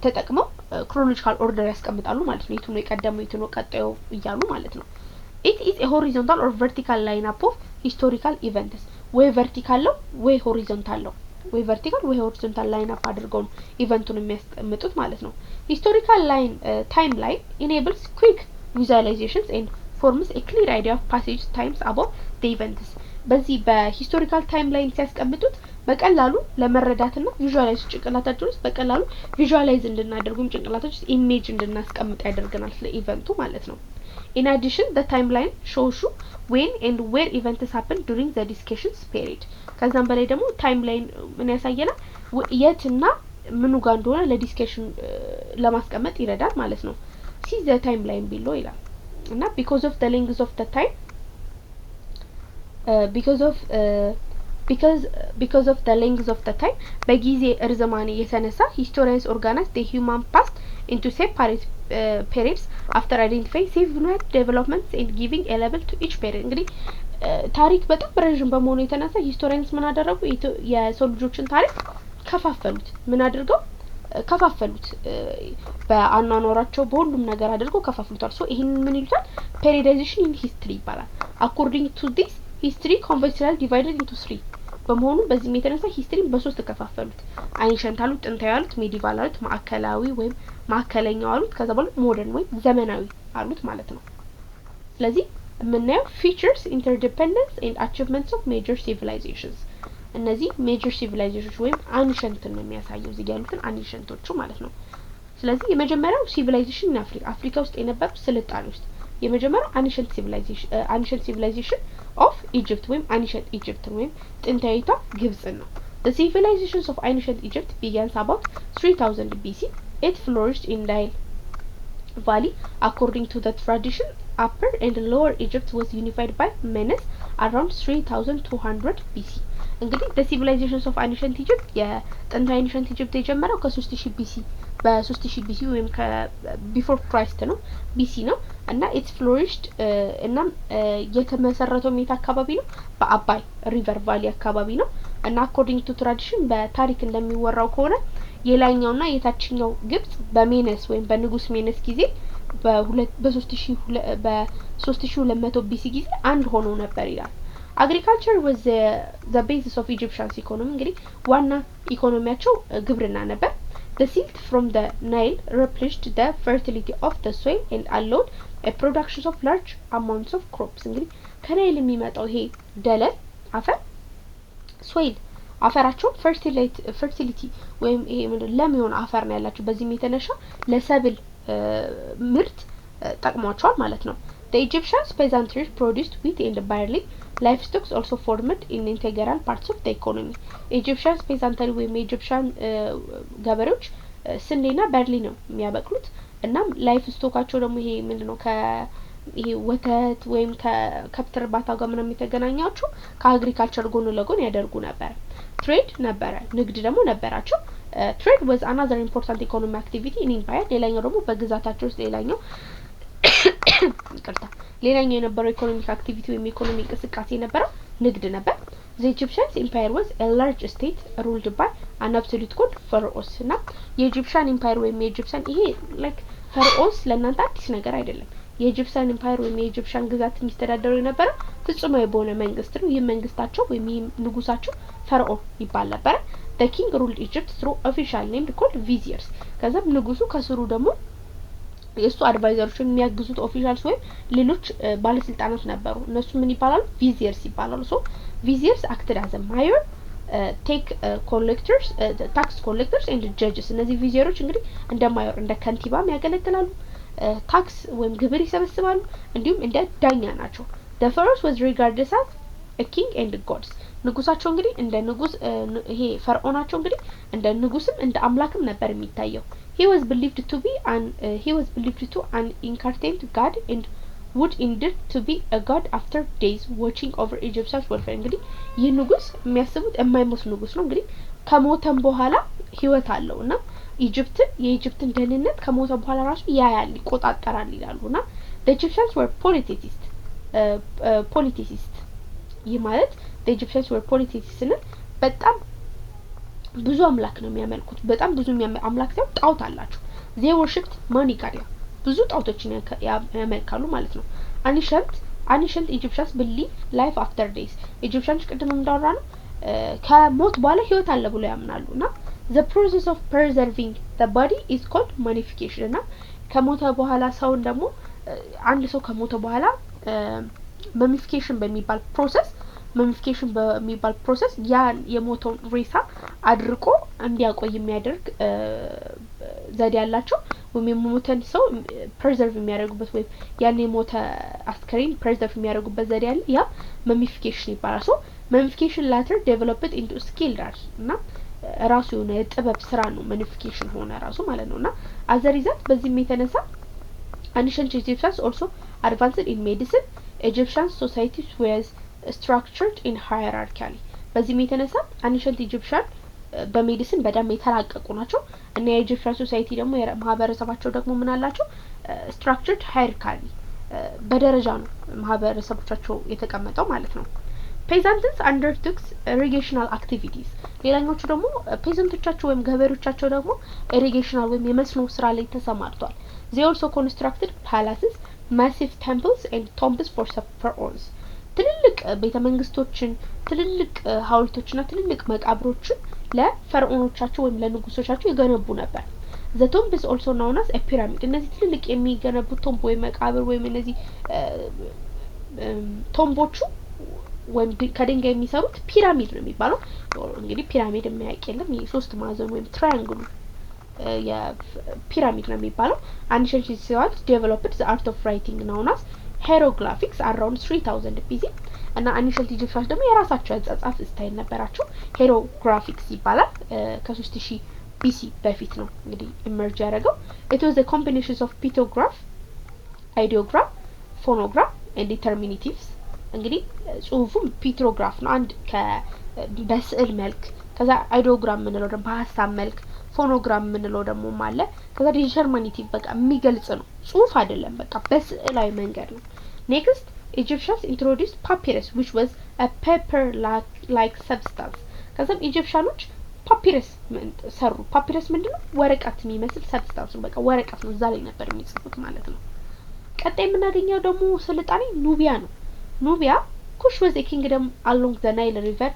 ተጠቅመው chronological order ያስቀምጣሉ ማለት ነው የቱን የቀደመው የቱን ቀጣዩ ይያሉ ማለት ነው it is a horizontal or vertical line up of historical events ወይ vertical ነው ወይ horizontal ነው ወይ vertical ወይ horizontal line up አድርገው ኢቨንቱን የሚያስቀምጡት ማለት ነው historical line timeline enables quick visualizations and forms a clear idea of passage times above the events በዚህ በሂስቶሪካል ታይምላይን ሲያስቀምጡት በቀላሉ ለመረዳትና ቪዥዋላይዝ ጭንቅላታችን ውስጥ በቀላሉ ቪዥዋላይዝ እንድናደርጉም ጭንቅላታችን ውስጥ ኢሜጅ እንድናስቀምጥ ያደርገናል ስለ ኢቨንቱ ማለት ነው in addition the timeline shows you when and where events happen during the discussions period ከዛም በላይ ደግሞ ታይምላይን ምን ያሳየናል የትና ምኑ ጋር እንደሆነ ለዲስከሽን ለማስቀመጥ ይረዳል ማለት ነው see the timeline below ይላል እና because of the length of the time because of the length of the time በጊዜ እርዝማኔ የተነሳ historians organize the human past into separate periods after identifying several developments and giving a label to each period እንግዲህ ታሪክ በጣም ረጅም በመሆኑ የተነሳ historians ምን አደረጉ የሰው ልጆችን ታሪክ ከፋፈሉት በአኗኗራቸው በሁሉም ነገር አድርገው ከፋፍሉታል ሶ ይሄን ምን ይሉታል periodization in history ይባላል according to this history conventionally divided into 3 በመሆኑ በዚህ የተነሳ ሂስትሪን በሶስት ተከፋፈሉት አንሸንት አሉት ጥንታዊ አሉት ሜዲቫል አሉት ማዕከላዊ ወይም ማዕከለኛው አሉት ከዛ በኋላ ሞደርን ወይም ዘመናዊ አሉት ማለት ነው ስለዚህ ምንናየው features interdependence and achievements of major civilizations እነዚህ major civilizations ወይም አንሸንት ነው የሚያሳየው እዚህ ያሉትን አንሸንቶቹ ማለት ነው ስለዚህ የመጀመሪያው civilization አፍሪካ ውስጥ የነበሩ ስልጣኔ ውስጥ የመጀመሪያው ancient civilization of Egypt ወይም ancient Egypt ወይም ጥንታዊቷ ግብጽ ነው the civilizations of ancient Egypt began about 3000 BC it flourished in Nile Valley according to the tradition upper and lower Egypt was unified by Menes around 3200 BC እንግዲህ the civilizations of ancient Egypt የጥንታዊ ancient Egypt የጀመረው ከ3000 BC በ3000 BC ወይም before Christ ነው BC ነው እና it flourished እና የተመሰረተው ሜታ አካባቢ ነው በአባይ ሪቨር ቫሊ አካባቢ ነው እና according to tradition በታሪክ እንደሚወራው ከሆነ የላይኛውና የታችኛው ግብጽ በሜነስ ወይም በንጉስ ሜነስ ጊዜ በ3200 BC ጊዜ አንድ ሆኖ ነበር ይላል agriculture was the basis of Egyptian's economy እንግዲህ ዋና ኢኮኖሚያቸው ግብርና ነበር the silt from the Nile replenished the fertility of the soil and allowed a production of large amounts of crops እንግዲህ ከናይል የሚመጣው ይሄ ደለል አፈር soil አፈራቸው fertility ወይም ይሄ ምንድነው ለሚሆን አፈር ነው ያላችሁ በዚህ የተነሳ ለሰብል ምርት ጠቅሟቸዋል ማለት ነው the Egyptians peasantry produced wheat and barley livestock also formed in integral parts of the economy Egyptians peasantry ወይም Egyptian ገበሬዎች ስንዴና ባርሊ ነው የሚያበቅሉት እናም ላይፍ ስቶካቸው ደግሞ ይሄ ምንድነው ይሄ ወተት ወይም ከከብት እርባታ ጋር ምንም የተገናኛቸው ከአግሪካልቸር ጎን ለጎን ያደርጉ ነበር ትሬድ ነበረ ንግድ ደግሞ ነበራቸው trade was another important economic activity in empire ሌላኛው ደግሞ በግዛታቸው ውስጥ ሌላኛው ይቅርታ ሌላኛው የነበረው ኢኮኖሚክ አክቲቪቲ ወይም ኢኮኖሚ እንቅስቃሴ የነበረው ንግድ ነበር The Egyptian empire was a large state ruled by an absolute god pharaohs እና የኢጂፕሽያን ኢምፓየር ወይም የኢጂፕሽያን ይሄ ላይክ ፈርዖስ ለእናንተ አዲስ ነገር አይደለም የኢጂፕሽያን ኢምፓየር ወይም የኢጂፕሽያን ግዛት የሚስተዳደሩ የነበረው ፍጹማዊ በሆነ መንግስት ነው ይህ መንግስታቸው ወይም ንጉሳቸው ፈርዖን ይባል ነበር The king ruled Egypt through official name called viziers ከዛም ንጉሱ ከስሩ ደግሞ የሱ አድቫይዘሮችን የሚያግዙት ኦፊሻልስ ወይ ሌሎች ባለስልጣናት ነበሩ እነሱ ምን ይባላሉ viziers ይባላሉ so viziers acted as a mayor tax collectors and judges እነዚህ viziers እንግዲህ እንደ ማዮር እንደ ከንቲባም ያገለግላሉ ታክስ ወይም ግብር ይሰበስባሉ እንዲሁም እንደ ዳኛ ናቸው the pharaoh was regarded as a king and gods ንጉሳቸው እንግዲህ እንደ ንጉስ ይሄ ፈርዖናቸው እንግዲህ እንደ ንጉስም እንደ አምላክም ነበር የሚታየው he was believed to an incarnate god and would indeed to be a god after days watching over Egypt's welfare እንግዲህ ይህ ንጉስ የሚያስቡት የማይሞት ንጉስ ነው እንግዲህ ከሞተም በኋላ ህይወት አለውና የኢጅፕትን ደህንነት ከሞተ በኋላ ራሱ ያያል ይቆጣጣራል ይላሉና the Egyptians were polytheists ይህ ማለት the Egyptians were polytheists በጣም ብዙ አምላክ ነው የሚያመልኩት በጣም ብዙ አምላክ ሳይሆን ጣዖት አላቸው they worshipped many gods ብዙ ጣዖቶችን ያመልካሉ ማለት ነው ancient Egyptians believe life after days Egyptians ቅድም እንዳወራነው ከሞት በኋላ ህይወት አለ ብለው ያምናሉና the process of preserving the body is called mummification እና ከሞተ በኋላ ሰው ደግሞ አንድ ሰው ከሞተ በኋላ mummification በሚባል ፕሮሰስ ያን የሞተውን ሬሳ አድርቆ እንዲያቆይ የሚያደርግ ዘዴ ያላቸው ወይም የሞተን ሰው ፕሪዘርቭ የሚያደርጉበት ወይ ያን የሞተ አስከሬን ፕሪዘርቭ የሚያደርጉበት ዘዴ ያለ ያ mummification ይባላል so mummification later developed into skilled art እና ራሱ የሆነ የጥበብ ስራ ነው mummification ሆነ ራሱ ማለት ነውና as a result በዚህም የተነሳ ancient Egyptians also advanced in medicine Egyptian societies was structured in hierarchically በዚህም የተነሳ ancient Egyptian በሜዲሲን በደም የተራቀቁ ናቸው እና የኢጂፕሽያን ሶሳይቲ ደግሞ ማህበረሰባቸው ደግሞ ምን አላቸው structured hierarchically በደረጃ ነው ማህበረሰቦቻቸው የተቀመጠው ማለት ነው peasants undertook irrigational activities ሌላኞቹ ደግሞ ፔዘንቶቻቸው ወይም ገበሬዎቻቸው ደግሞ irrigational ወይም የመስኖ ስራ ላይ ተሰማርተዋል they also constructed palaces massive temples and tombs for pharaohs ትልልቅ ቤተመንግስቶችን ትልልቅ ሐውልቶችና ትልልቅ መቃብሮችን ለፈርዖኖቻቸው ወይም ለንጉሶቻቸው ይገነቡ ነበር the tomb is also known as a pyramid እነዚህ ትልልቅ የሚገነቡት ቶምብ ወይ መቃብር ወይ እነዚህ ቶምቦቹ ወይም ከድንጋይ የሚሰሩት ፒራሚድ ነው የሚባለው እንግዲህ ፒራሚድ የሚያውቅ የለም የሶስት ማዕዘን ወይም ትራያንግል የፒራሚድ ነው የሚባለው ancient Egyptians developed the art of writing known as hieroglyphics around 3000 BC እና ancient Egyptians ደግሞ የራሳቸው አጻጻፍ ስታይል ነበራቸው hieroglyphics ይባላል ከ3000 BC በፊት ነው እንግዲህ ኢመርጅ ያደረገው it was a combination of pictograph ideograph phonograph and determinatives እንግዲህ ጽሁፉም ፒክቶግራፍ ነው አንድ በስዕል መልክ ከዛ አይዲዮግራም ምንለው ደግሞ በሐሳብ መልክ ፎኖግራም ምንለው ደግሞ ማለ ከዛ ዲተርሚኔቲቭ በቃ የሚገልጽ ነው ጽሁፍ አይደለም በቃ በስዕላዊ መንገድ ነው next Egyptians introduced papyrus which was a paper like substance ከዛም ኢጂፕሽያኖች ፓፒረስ ሰሩ ፓፒረስ ምንድነው ወረቀት የሚመስል ሰብስታንስ ነው በቃ ወረቀት ነው እዛ ላይ ነበር የሚጽፉት ማለት ነው ቀጣይ የምናገኘው ደግሞ ስልጣኔ ኑቢያ ነው Nubia, Kush was a kingdom along the Nile River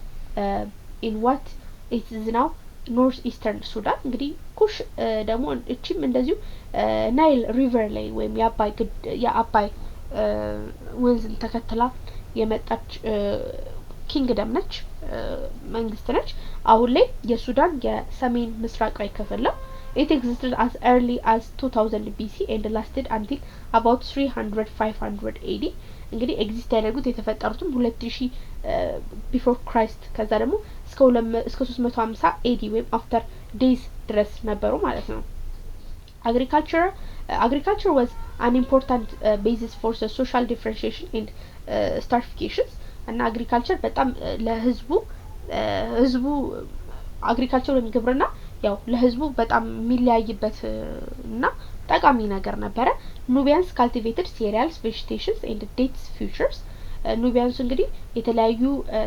in what is now northeastern Sudan. እንግዲህ ኩሽ ደግሞ እቺም እንደዚሁ ናይል ሪቨር ላይ ወይም የአባይ ወንዝን ተከትላ የመጣች ኪንግደም ነች መንግስት ነች አሁን ላይ የሱዳን የሰሜን ምስራቃዊ ክፍል ነው It existed as early as 2000 BC and lasted until about 300-500 AD. እንግዲህ ኤግዚስት ያደረጉት የተፈጠሩትም 2000 before Christ ከዛ ደግሞ እስከ 350 AD ወይም after days ድረስ ነበሩ ማለት ነው Agriculture was an important basis for the social differentiation and stratifications እና agriculture በጣም ለህዝቡ agriculture ወይም ግብርና ያው ለህዝቡ በጣም የሚለያይበት እና ጠቃሚ ነገር ነበረ ኑቢያንስ ካልቲቬትድ cereals vegetations and dates futures ኑቢያንስ እንግዲህ የተለያዩ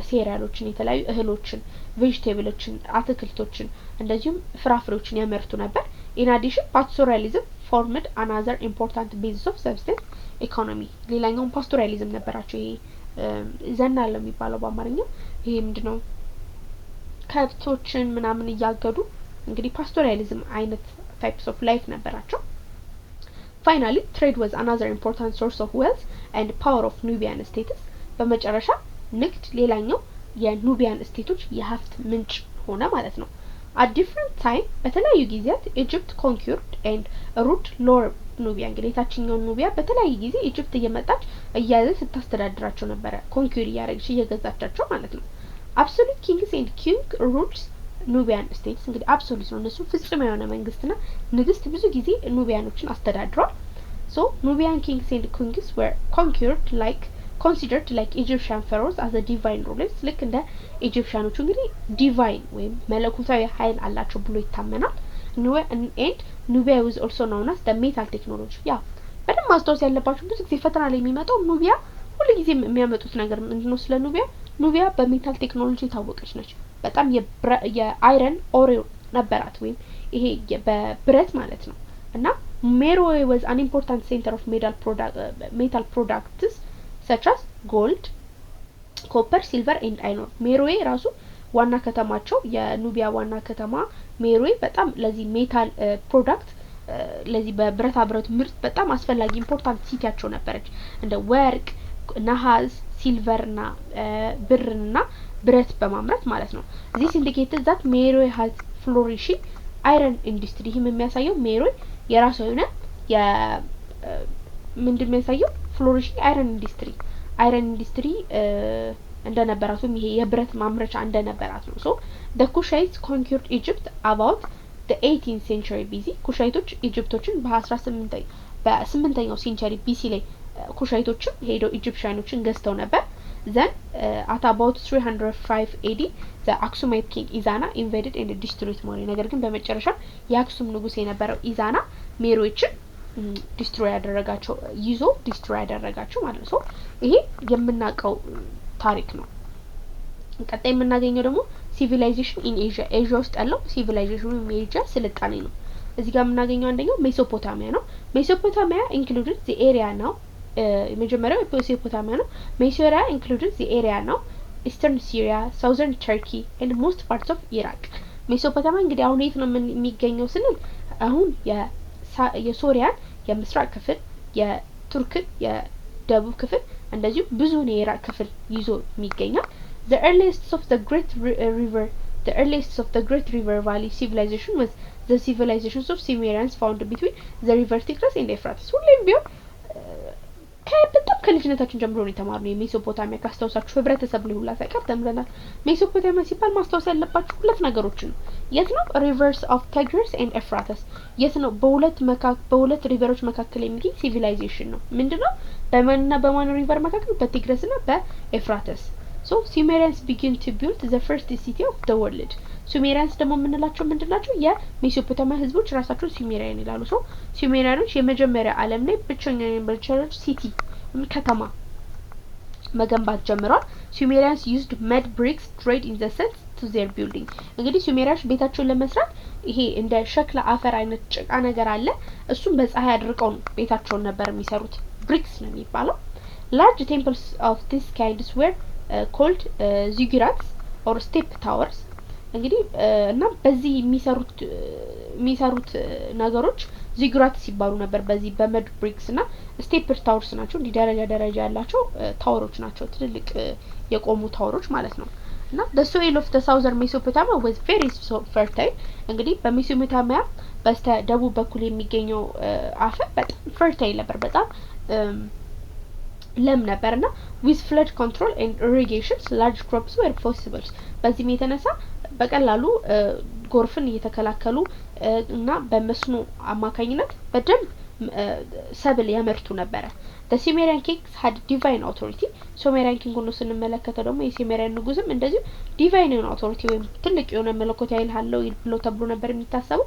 ሴሪያሎችን የተለያዩ እህሎችን ቬጂቴብሎችን አትክልቶችን እንደዚሁም ፍራፍሬዎችን ያመርቱ ነበር in addition pastoralism formed another important basis of subsistence economy ሌላኛው pastoralism ነበራቸው ይሄ ዘናል የሚባለው በአማርኛ ይሄ ምንድነው ከብቶችን ምናምን ያያገዱ እንግዲህ pastoralism አይነት types of life ነበራቸው finally trade was another important source of wealth and power of Nubian states በመጨረሻ ንግድ ሌላኛው የኑቢያን ስቴቶች የሀብት ምንጭ ሆነ ማለት ነው at different time በተለያዩ ጊዜያት Egypt conquered and ruled lower ኑቢያ እንግዲህ ታችኛው ኑቢያ በተለያዩ ጊዜ ኢጂፕት እየመጣች እያዘ ስታስተዳድራቸው ነበር ኮንኩር ያረግሽ እየገዛቻቸው ማለት ነው absolute kings and king rules ኑቢያን ስቴትስ እንግዲህ absolute ነው እነሱ ፍጹም የሆነ መንግስትና ንግስት ብዙ ጊዜ ኑቢያኖችን አስተዳድሯል so Nubian kings and queens were considered like Egyptian pharaohs as a divine rulers like እንደ ኢጂፕሽያኖቹ እንግዲህ ዲቫይን ወይም መለኮታዊ ኃይል አላቸው ብሎ ይታመናል and Nubia was also known as the metal technology ያ በደም ማስተዋወስ ያለባችሁ ብዙ ጊዜ ፈተና ላይ የሚመጣው ኑቢያ ሁሉ ጊዜ የሚያመጡት ነገር ምንድነው ስለ ኑቢያ በሜታል ቴክኖሎጂ ታወቀች ነች በጣም የአይረን ኦር ነበራት ወይም ይሄ በብረት ማለት ነው እና Meroe was an important center of metal products such as gold copper silver and iron Meroe ራሱ ዋና ከተማቸው የኑቢያ ዋና ከተማ ሜሮይ በጣም ለዚህ ሜታል ፕሮዳክት ለዚህ በብረታ ብረት ምርት በጣም አስፈላጊ ኢምፖርታንት ሲቲያቸው ነበረች እንደ ወርቅ ነሐስ ሲልቨርና ብርና ብረት በማምረት ማለት ነው this indicates that Meroe has flourishing iron industry ይሄም የሚያሳየው ሜሮይ የራሱ የሆነ ምንድነው የሚያሳየው flourishing iron industry እንደነበራቱም ይሄ የብረት ማምረቻ እንደነበራት ነው so the Kushites conquered Egypt about the 18th century BC ኩሻይቶች ኢጂፕቶችን በ8ኛው ሴንቸሪ BC ላይ ኩሻይቶችን ሄደው ኢጂፕሽያኖችን ገዝተው ነበር then at about 305 AD the Aksumite king Izana invaded and destroyed Meroe ነገር ግን በመጨረሻ የአክሱም ንጉስ የነበረው ኢዛና ሜሮይችን ዲስትሮይ ያደረጋቸው ማለት ነው ይሄ የምናቀው ታሪክ ነው ቀጣይ የምናገኘው ደግሞ civilization in Asia ውስጥ ያለው civilization major ስልጣኔ ነው እዚህ ጋር የምናገኘው አንደኛው ሜሶፖታሚያ ነው ሜሶፖታሚያ included the area now የመጀመሪያው ሜሶፖታሚያ ነው ሜሶሪያ included the area now eastern Syria southern Turkey and most parts of Iraq ሜሶፖታሚያ እንግዲህ አሁን የት ነው የሚገኘው ስንል አሁን የሶሪያን የምስራቅ ክፍል የቱርክን የደቡብ ክፍል እንደዚሁ ብዙ የኢራቅ ክፍል ይዞ የሚገኛል the earliest of the great river valley civilization was the civilizations of Sumerians found between the river Tigris and Euphrates ሁሌም ቢሆን ከልጅነታችን ጀምሮ ነው የተማርነው የሜሶፖታሚያ ካስተውሳችሁ ህብረተሰብ ላይ ሁላ ሳይቀር ተምረናል ሜሶፖታሚያ ሲባል ማስተዋወስ ያለባችሁ ሁለት ነገሮች ነው የት ነው rivers of Tigris and Euphrates የት ነው በሁለት ሪቨሮች መካከል የሚገኝ civilization ነው ምንድነው በማን ሪቨር መካከል በቲግረስና በኤፍራተስ so Sumerians began to build the first city of the world Sumerians ደግሞ ምንላቸው ምንድናቸው የሜሶፖታሚያ ህዝቦች ራሳቸው Sumerian ይላሉ so Sumerians የመጀመሪያ ዓለም ላይ ብቸኛ የነበረችው ሲቲ ከተማ መገንባት ጀምረዋል Sumerians used mud bricks dried in the sand to their building እንግዲህ Sumerians ቤታቸውን ለመስራት ይሄ እንደ ሸክላ አፈር አይነት ጭቃ ነገር አለ እሱም በፀሐይ አድርቀው ነው ቤታቸውን ነበር የሚሰሩት bricks ነው የሚባለው large temples of this kind were called ziggurats or step towers እንግዲህ እና በዚህ የሚሰሩት ነገሮች ziggurats ሲባሉ ነበር በዚህ በመድ ብሪክስ እና ስቴፕ ታወርስ ናቸው እንዲ ደረጃ ያላቸው ታወሮች ናቸው ትልልቅ የቆሙ ታወሮች ማለት ነው እና the soil of the southern Mesopotamia was very fertile እንግዲህ በሜሶፖታሚያ በስተ ደቡብ በኩል የሚገኘው አፈር በጣም fertile ነበር በጣም ለም ነበርና with flood control and irrigation large crops were possible በዚህ የተነሳ በቀላሉ ጎርፍን እየተከላከሉ እና በመስኖ አማካኝነት በደንብ ሰብል ያመርቱ ነበር the Sumerian kings had divine authority Sumerian king ሆኖ ስንመለከተው ደግሞ የሱሜሪያን ንጉስም እንደዚህ divine authority ወይም ትልቅ የሆነ መለኮታዊ ኃይል አለው ብሎ ተብሎ ነበር የሚታሰበው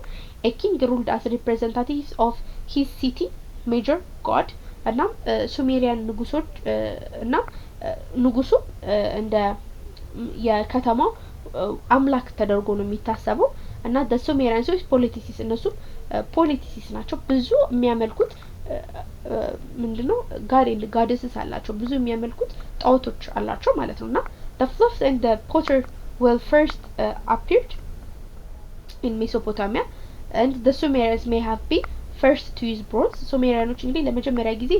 a king ruled as representatives of his city major god እና ሱሜሪያን ንጉሶች እና ንጉሱ እንደ የከተማው አምላክ ተደርጎ ነው የሚታሰበው እና the Sumerians with politics እነሱ politics ናቸው ብዙ የሚያመልኩት ምንድነው ጋድ ኤንድ ጋደስስ አላቸው ብዙ የሚያመልኩት ጣዖቶች አላቸው ማለት ነውና the fluffs and the potter will first appeared in Mesopotamia and the Sumerians may have been first to use bronze ሱሜሪያኖች እንግዲህ ለመጀመሪያ ጊዜ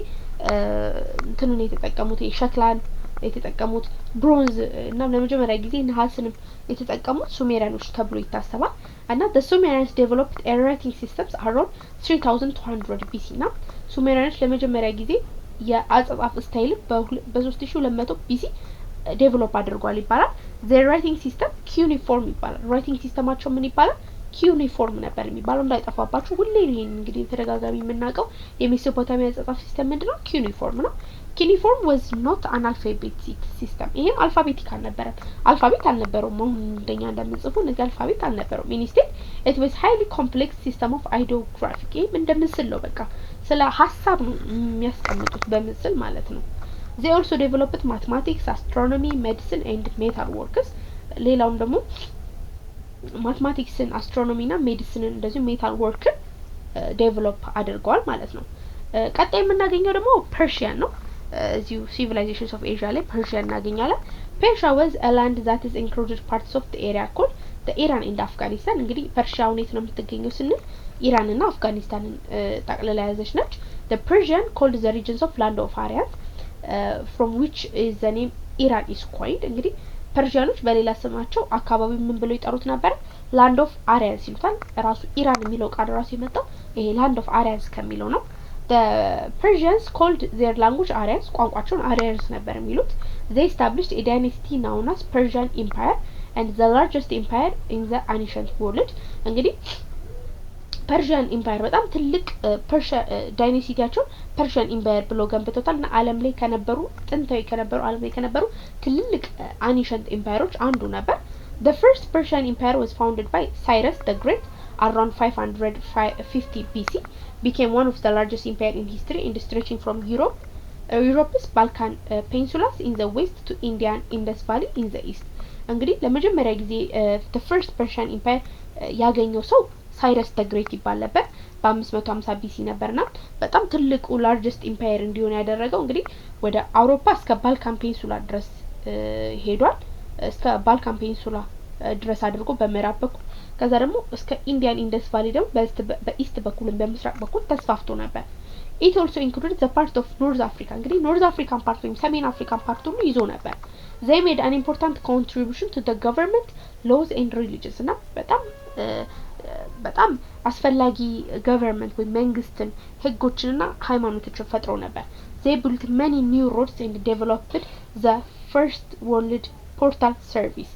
እንትኑን የተጠቀሙት ሸክላን የተጠቀሙት ብሮንዝ እና ለመጀመሪያ ጊዜ ነሐስንም የተጠቀሙት ሱሜሪያኖች ተብሎ ይታሰባል እና the Sumerians developed a writing systems around 3200 BC ና ሱሜሪያኖች ለመጀመሪያ ጊዜ የአጻጻፍ ስታይል በ3200 BC ዴቨሎፕ አድርጓል ይባላል their writing system cuneiform ይባላል writing ሲስተማቸው ምን ይባላል cuneiform ነበር የሚባለው እንዳይጠፋባችሁ ሁሌ ይሄን እንግዲህ ተደጋጋሚ የምናቀው የሜሶፖታሚያ አጻጻፍ ሲስተም ምንድነው cuneiform ነው cuneiform was not an alphabetic system ይሄም አልፋቤቲክ አልነበረም አልፋቤት አልነበረውም እንደኛ እንደምንጽፈው ነገር አልፋቤት አልነበረውም instead it was highly complex system of ideographic ይሄም እንደምስል ነው በቃ ስለ ሐሳብ ነው የሚያስቀምጡት በምስል ማለት ነው they also developed mathematics astronomy medicine and metalworks ሌላውም ደግሞ mathematics and astronomy እና medicine እንደዚህ metal work develop አድርገዋል ማለት ነው ቀጣይ የምናገኘው ደግሞ Persian ነው እዚሁ civilizations of Asia ላይ Persian እናገኛለን Persia was a land that is included parts of the area called the Iran and Afghanistan እንግዲህ Persia ሁኔት ነው የምትገኘው ስንል ኢራን እና አፍጋኒስታንን ጠቅልላ ያዘች ነች the Persian called the regions of land of Aryans from which is the name Iran is coined እንግዲህ ፐርሺያኖች በሌላ ስማቸው አካባቢ ምን ብለው ይጠሩት ነበር land of Aryans ይሉታል ራሱ ኢራን የሚለው ቃል ራሱ የመጣው ይሄ land of Aryans ከሚለው ነው the Persians called their language Aryans ቋንቋቸውን Aryans ነበር የሚሉት they established a dynasty known as Persian Empire and the largest empire in the ancient world እንግዲህ Persian Empire በጣም ትልቅ ዳይናስቲያቸው Persian Empire ብሎ ገንብተውታልና ዓለም ላይ ከነበሩ ጥንታዊ ከነበሩ ዓለም ላይ ከነበሩ ትልልቅ ancient empireዎች አንዱ ነበር The first Persian Empire was founded by Cyrus the Great around 550 BC became one of the largest empire in history and stretching from Europe's Balkan peninsulas in the west to Indian Indus Valley in the east እንግዲህ ለመጀመሪያ ጊዜ the first Persian Empire ያገኘው ሰው ሳይረስ the Great ይባል ነበር በ550 BC ነበርና በጣም ትልቁ largest empire እንዲሆን ያደረገው እንግዲህ ወደ አውሮፓ እስከ ባልካን ፔኒንሱላ ድረስ ሄዷል እስከ ባልካን ፔኒንሱላ ድረስ አድርጎ በመራብ በኩል ከዛ ደግሞ እስከ ኢንዲያን ኢንደስ ቫሊ ደግሞ በኢስት በኩል በምስራቅ በኩል ተስፋፍቶ ነበር it also included the part of North Africa እንግዲህ North African part ወይም ሰሜን አፍሪካን part ሁሉ ይዞ ነበር they made an important contribution to the government laws and religions እና በጣም አስፈላጊ government ወይ መንግስትን ህጎችንና ሃይማኖቶችን ፈጥሮ ነበር they built many new roads and developed the first world postal service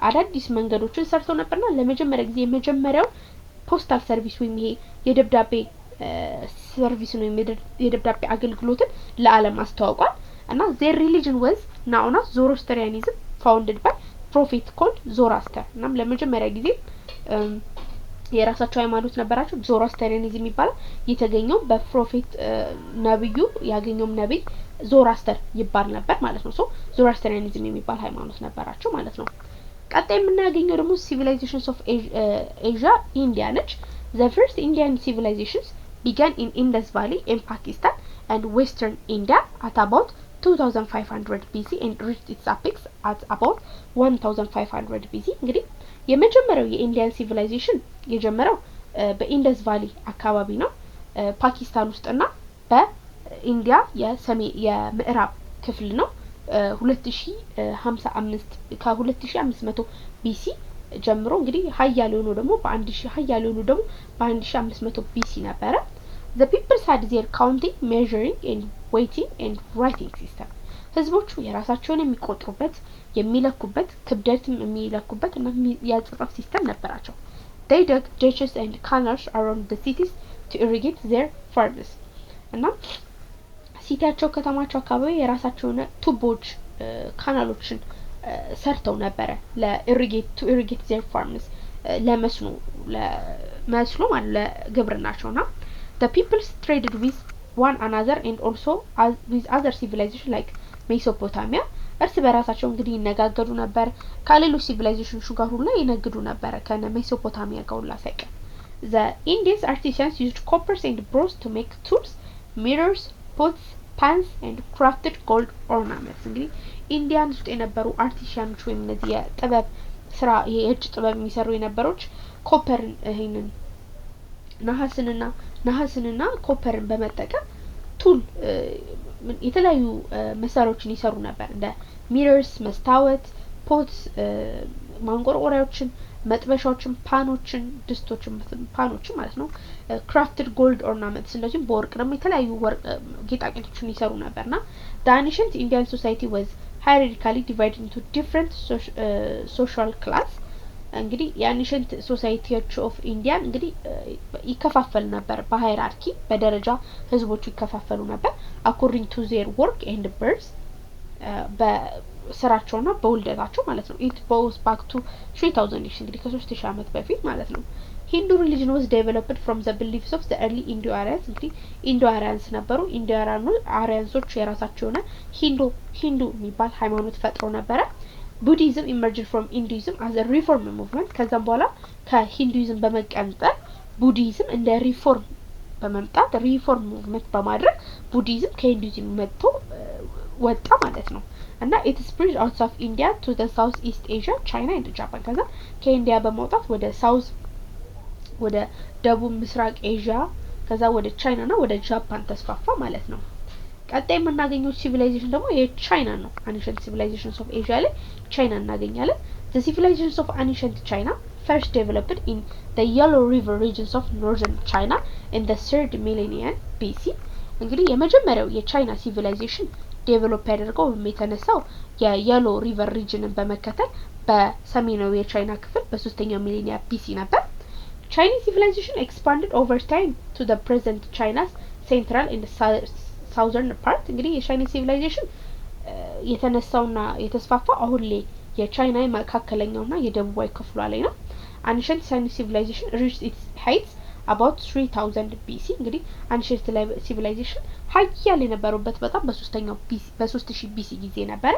አዳዲስ መንገዶችን ሰርተው ነበርና ለመጀመሪያ ጊዜ የመጀመሪያው ፖስታል ሰርቪስ ወይ ይሄ የደብዳቤ ሰርቪስ ነው የደብዳቤ አገልግሎትን ለዓለም አስተዋውቋል እና their religion was known as Zoroastrianism founded by prophet called Zoroaster እናም ለመጀመሪያ ጊዜ የራሳቸው ሃይማኖት ነበራቸው ዞሮአስተሪያኒዝም ይባላል የተገኘው በፕሮፌት ነብዩ ያገኘው ነብይ ዞሮአስተር ይባል ነበር ማለት ነው ዞሮአስተሪያኒዝም የሚባል ሃይማኖት ነበራቸው ማለት ነው ቀጣይ የምናገኘው ደግሞ civilizations of Asia India ነች the first Indian civilizations began in Indus Valley in Pakistan and western India at about 2500 BC and reached its apex at about 1500 BC እንግዲህ የመጀመሪያው የኢንዲያን ሲቪላይዜሽን የጀመረው በኢንደስ ቫሊ አካባቢ ነው ፓኪስታን ውስጥና በኢንዲያ የምዕራብ ክፍል ነው 2055 ከ2500 BC ጀምሮ እንግዲህ ሀያል ሆኖ ደግሞ በ1500 BC ነበረ the people had their counting measuring and weighting and writing system ህዝቦቹ የራሳቸውን የሚቆጥሩበት የሚለኩበት ክብደትም የሚለኩበት እና ያጻጻፍ ሲስተም ነበራቸው they dug ditches and canals around the cities to irrigate their farms እና ሲቲያቸው ከተማቸው አካባቢ የራሳቸውን ቱቦች ካናሎችን ሰርተው ነበረ ለኢሪጌት ዜር ፋርምስ ለመስኖ ማለት ለግብርናቸውና the peoples traded with one another and also with other civilization like ሜሶፖታሚያ እርስ በራሳቸው እንግዲህ ይነጋገዱ ነበር ከሌሎች ሲቪላይዜሽኖች ጋር ሁሉ ይነግዱ ነበር ከነ ሜሶፖታሚያ ጋር ሁሉ ሳይቀር the Indians artisans used coppers and bronze to make tools mirrors pots pans and crafted gold ornaments እንግዲህ ኢንዲያን ውስጥ የነበሩ አርቲሻኖች ወይም እነዚህ የጥበብ ስራ የእጅ ጥበብ የሚሰሩ የነበሮች ኮፐርን ይሄንን ነሐስንና ኮፐርን በመጠቀም ቱል የተለያዩ መሳሪያዎችን ይሰሩ ነበር እንደ ሚረርስ መስታወት ፖትስ ማንቆርቆሪያዎችን መጥበሻዎችን ፓኖችን ድስቶችን ፓኖችን ማለት ነው ክራፍትድ ጎልድ ኦርናመንትስ እንደዚህ በወርቅ ደግሞ የተለያዩ ወርቅ ጌጣጌጦችን ይሰሩ ነበርና the ancient Indian society was hierarchically divided into different social class እንግዲህ የአንሸንት ሶሳይቲዎች ኦፍ ኢንዲያን እንግዲህ ይከፋፈል ነበር በሃይራርኪ በደረጃ ህዝቦቹ ይከፋፈሉ ነበር according to their work and birth በስራቸውና በውልደታቸው ማለት ነው it goes back to 3000 years እንግዲህ ከ3000 አመት በፊት ማለት ነው Hindu religion was developed from the beliefs of the early Indo-Aryans እንግዲህ Indo-Aryans ነበሩ Indo-Aryans የራሳቸውና ሂንዱ የሚባል ሃይማኖት ፈጥረው ነበረ Buddhism emerged from Hinduism as a reform movement ከዛም በኋላ ከሂንዱይዝም በመቀንጠል ቡዲዝም እንደ ሪፎርም በመምጣት ሪፎርም ሙቭመንት በማድረግ ቡዲዝም ከሂንዱይዝም መጥቶ ወጣ ማለት ነው እና it spread out of India to the South East Asia China and Japan ከዛ ከኢንዲያ በመውጣት ወደ ደቡብ ምስራቅ ኤዥያ ከዛ ወደ ቻይና እና ወደ ጃፓን ተስፋፋ ማለት ነው ቀጣይ የምናገኘው ሲቪላይዜሽን ደግሞ የቻይና ነው ancient civilizations of Asia ላይ ቻይና እናገኛለን the civilizations of ancient China first developed in the Yellow River regions of northern China in the 3rd millennium BC እንግዲህ የመጀመሪያው የቻይና ሲቪላይዜሽን ዴቨሎፕ ያደርገው የተነሳው የየሎ ሪቨር ሪጅንን በመከተል በሰሜናዊ የቻይና ክፍል በ3ኛው ሚሊኒየም BC ነበር Chinese civilization expanded over time to the present China's central and southern part እንግዲህ የቻይና ሲቪላይዜሽን የተነሳውና የተስፋፋው አሁን ላይ የቻይና መካከለኛውና የደቡባዊ ክፍሏ ላይ ነው ancient Chinese civilization reached its heights about 3000 BC እንግዲህ ancient civilization ሀያል የነበሩበት በጣም በ3000 BC ጊዜ ነበር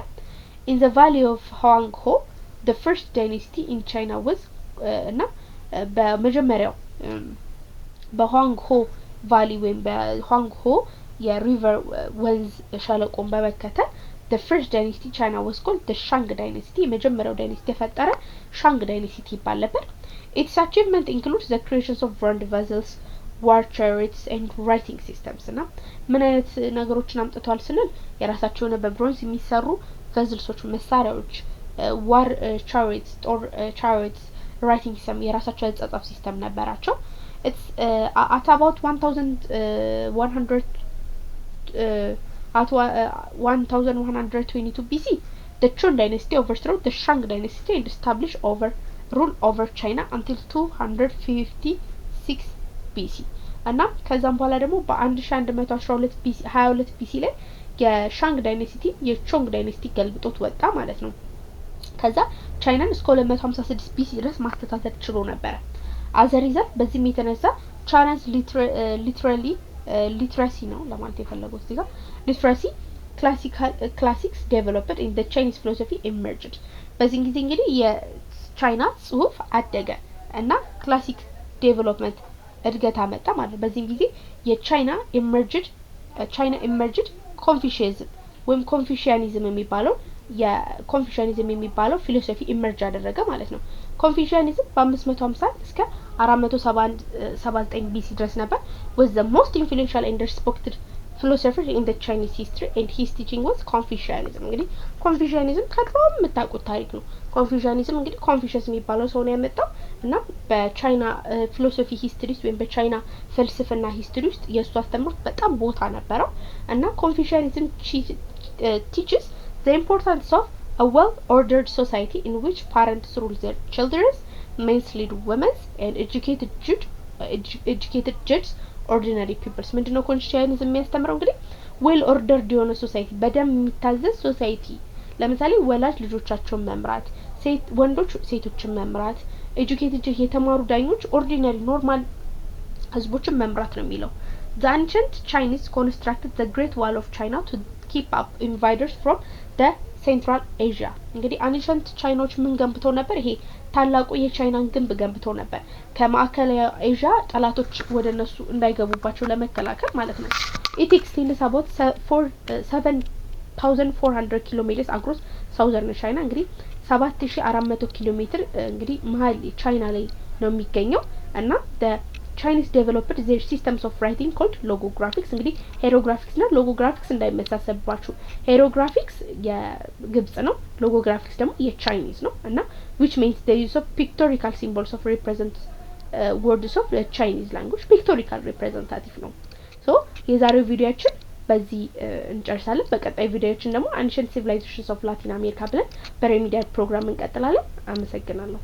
in the valley of Huanghe the first dynasty in China was እና በመጀመሪያው በሁዋንግሆ ቫሊ ወይም በሁዋንግሆ የሪቨር ወንዝ ሸለቆን በመከተል the first dynasty China was called the Shang dynasty የመጀመሪያው ዳይናስቲ የፈጠረ ሻንግ ዳይናስቲ ይባል ነበር its achievement includes the creations of bronze vessels war chariots and writing systems እና ምን አይነት ነገሮችን አምጥቷል ስንል የራሳቸውን በብሮንዝ የሚሰሩ ቨዝልሶች መሳሪያዎች war chariots or chariots writing system የራሳቸው የጻጻፍ ሲስተም ነበራቸው it's at about 1122 BC the Chun dynasty overthrew the Shang dynasty and established rule over China until 256 BC እና ከዛም በኋላ ደግሞ በ1112 BC 22 BC ላይ የሻንግ ዳይናስቲ የቾንግ ዳይናስቲ ገልብጦት ወጣ ማለት ነው ከዛ ቻይናን እስከ 256 BC ድረስ ማስተዳደር ችሎ ነበር as a result በዚህ የተነሳ China's literacy ነው ለማለት የፈለጉት እዚህ ጋር literacy classics developed in the Chinese philosophy emerged በዚህ ጊዜ እንግዲህ የቻይና ጽሁፍ አደገ እና ክላሲክ ዴቨሎፕመንት እድገት አመጣ ማለት በዚህ ጊዜ የቻይና emerged Confucianism ወይም ኮንፊሽያኒዝም የሚባለው ፊሎሶፊ ኢመርጅ አደረገ ማለት ነው ኮንፊሽያኒዝም በ550 እስከ 479 BC ድረስ ነበር was the most influential and respected philosopher in the Chinese history and his teaching was Confucianism እንግዲህ ኮንፊሽያኒዝም ከድሮም የምታውቁት ታሪክ ነው ኮንፊሽያኒዝም እንግዲህ ኮንፊሽየስ የሚባለው ሰው ነው ያመጣው እና በቻይና ፊሎሶፊ ሂስትሪ ውስጥ ወይም በቻይና ፍልስፍና ሂስትሪ ውስጥ የሱ አስተምሮት በጣም ቦታ ነበረው እና ኮንፊሽያኒዝም teaches the importance of a well-ordered society in which parents rule their children, men lead women, and educated judges ordinary peoples ምንድነው ኮንፊውሽያኒዝም የሚያስተምረው እንግዲህ ዌል ኦርደርድ የሆነ ሶሳይቲ በደም የሚታዘዝ ሶሳይቲ ለምሳሌ ወላጅ ልጆቻቸውን መምራት ሴት ወንዶች ሴቶችን መምራት ኤጁኬትድ የተማሩ ዳኞች ኦርዲናሪ ኖርማል ህዝቦችን መምራት ነው የሚለው The ancient Chinese constructed the Great Wall of China to keep up invaders from the Central Asia እንግዲህ ancient ቻይናዎች ምን ገንብተው ነበር ይሄ ታላቁ የቻይናን ግንብ ገንብተው ነበር ከማዕከላዊ ኤዥያ ጠላቶች ወደነሱ እንዳይገቡባቸው ለመከላከል ማለት ነው It extends about 7400 kilometers across southern China እንግዲህ 7400 ኪሎሜትር እንግዲህ መሃል ቻይና ላይ ነው የሚገኘው እና the Chinese developed their systems of writing called logographics እንግዲህ hieroglyphics እና logographics እንዳይመሳሰልባችሁ hieroglyphics የግብጽ ነው logographics ደግሞ የቻይኒዝ ነው እና which means the use of pictorial symbols of represent words of the Chinese language pictorial representative ነው so የዛሬው ቪዲዮአችን በዚህ እንጨርሳለን በቀጣይ ቪዲዮአችን ደግሞ ancient civilizations of Latin America ብለን በሬሚዲያል ፕሮግራም እንቀጥላለን አመሰግናለሁ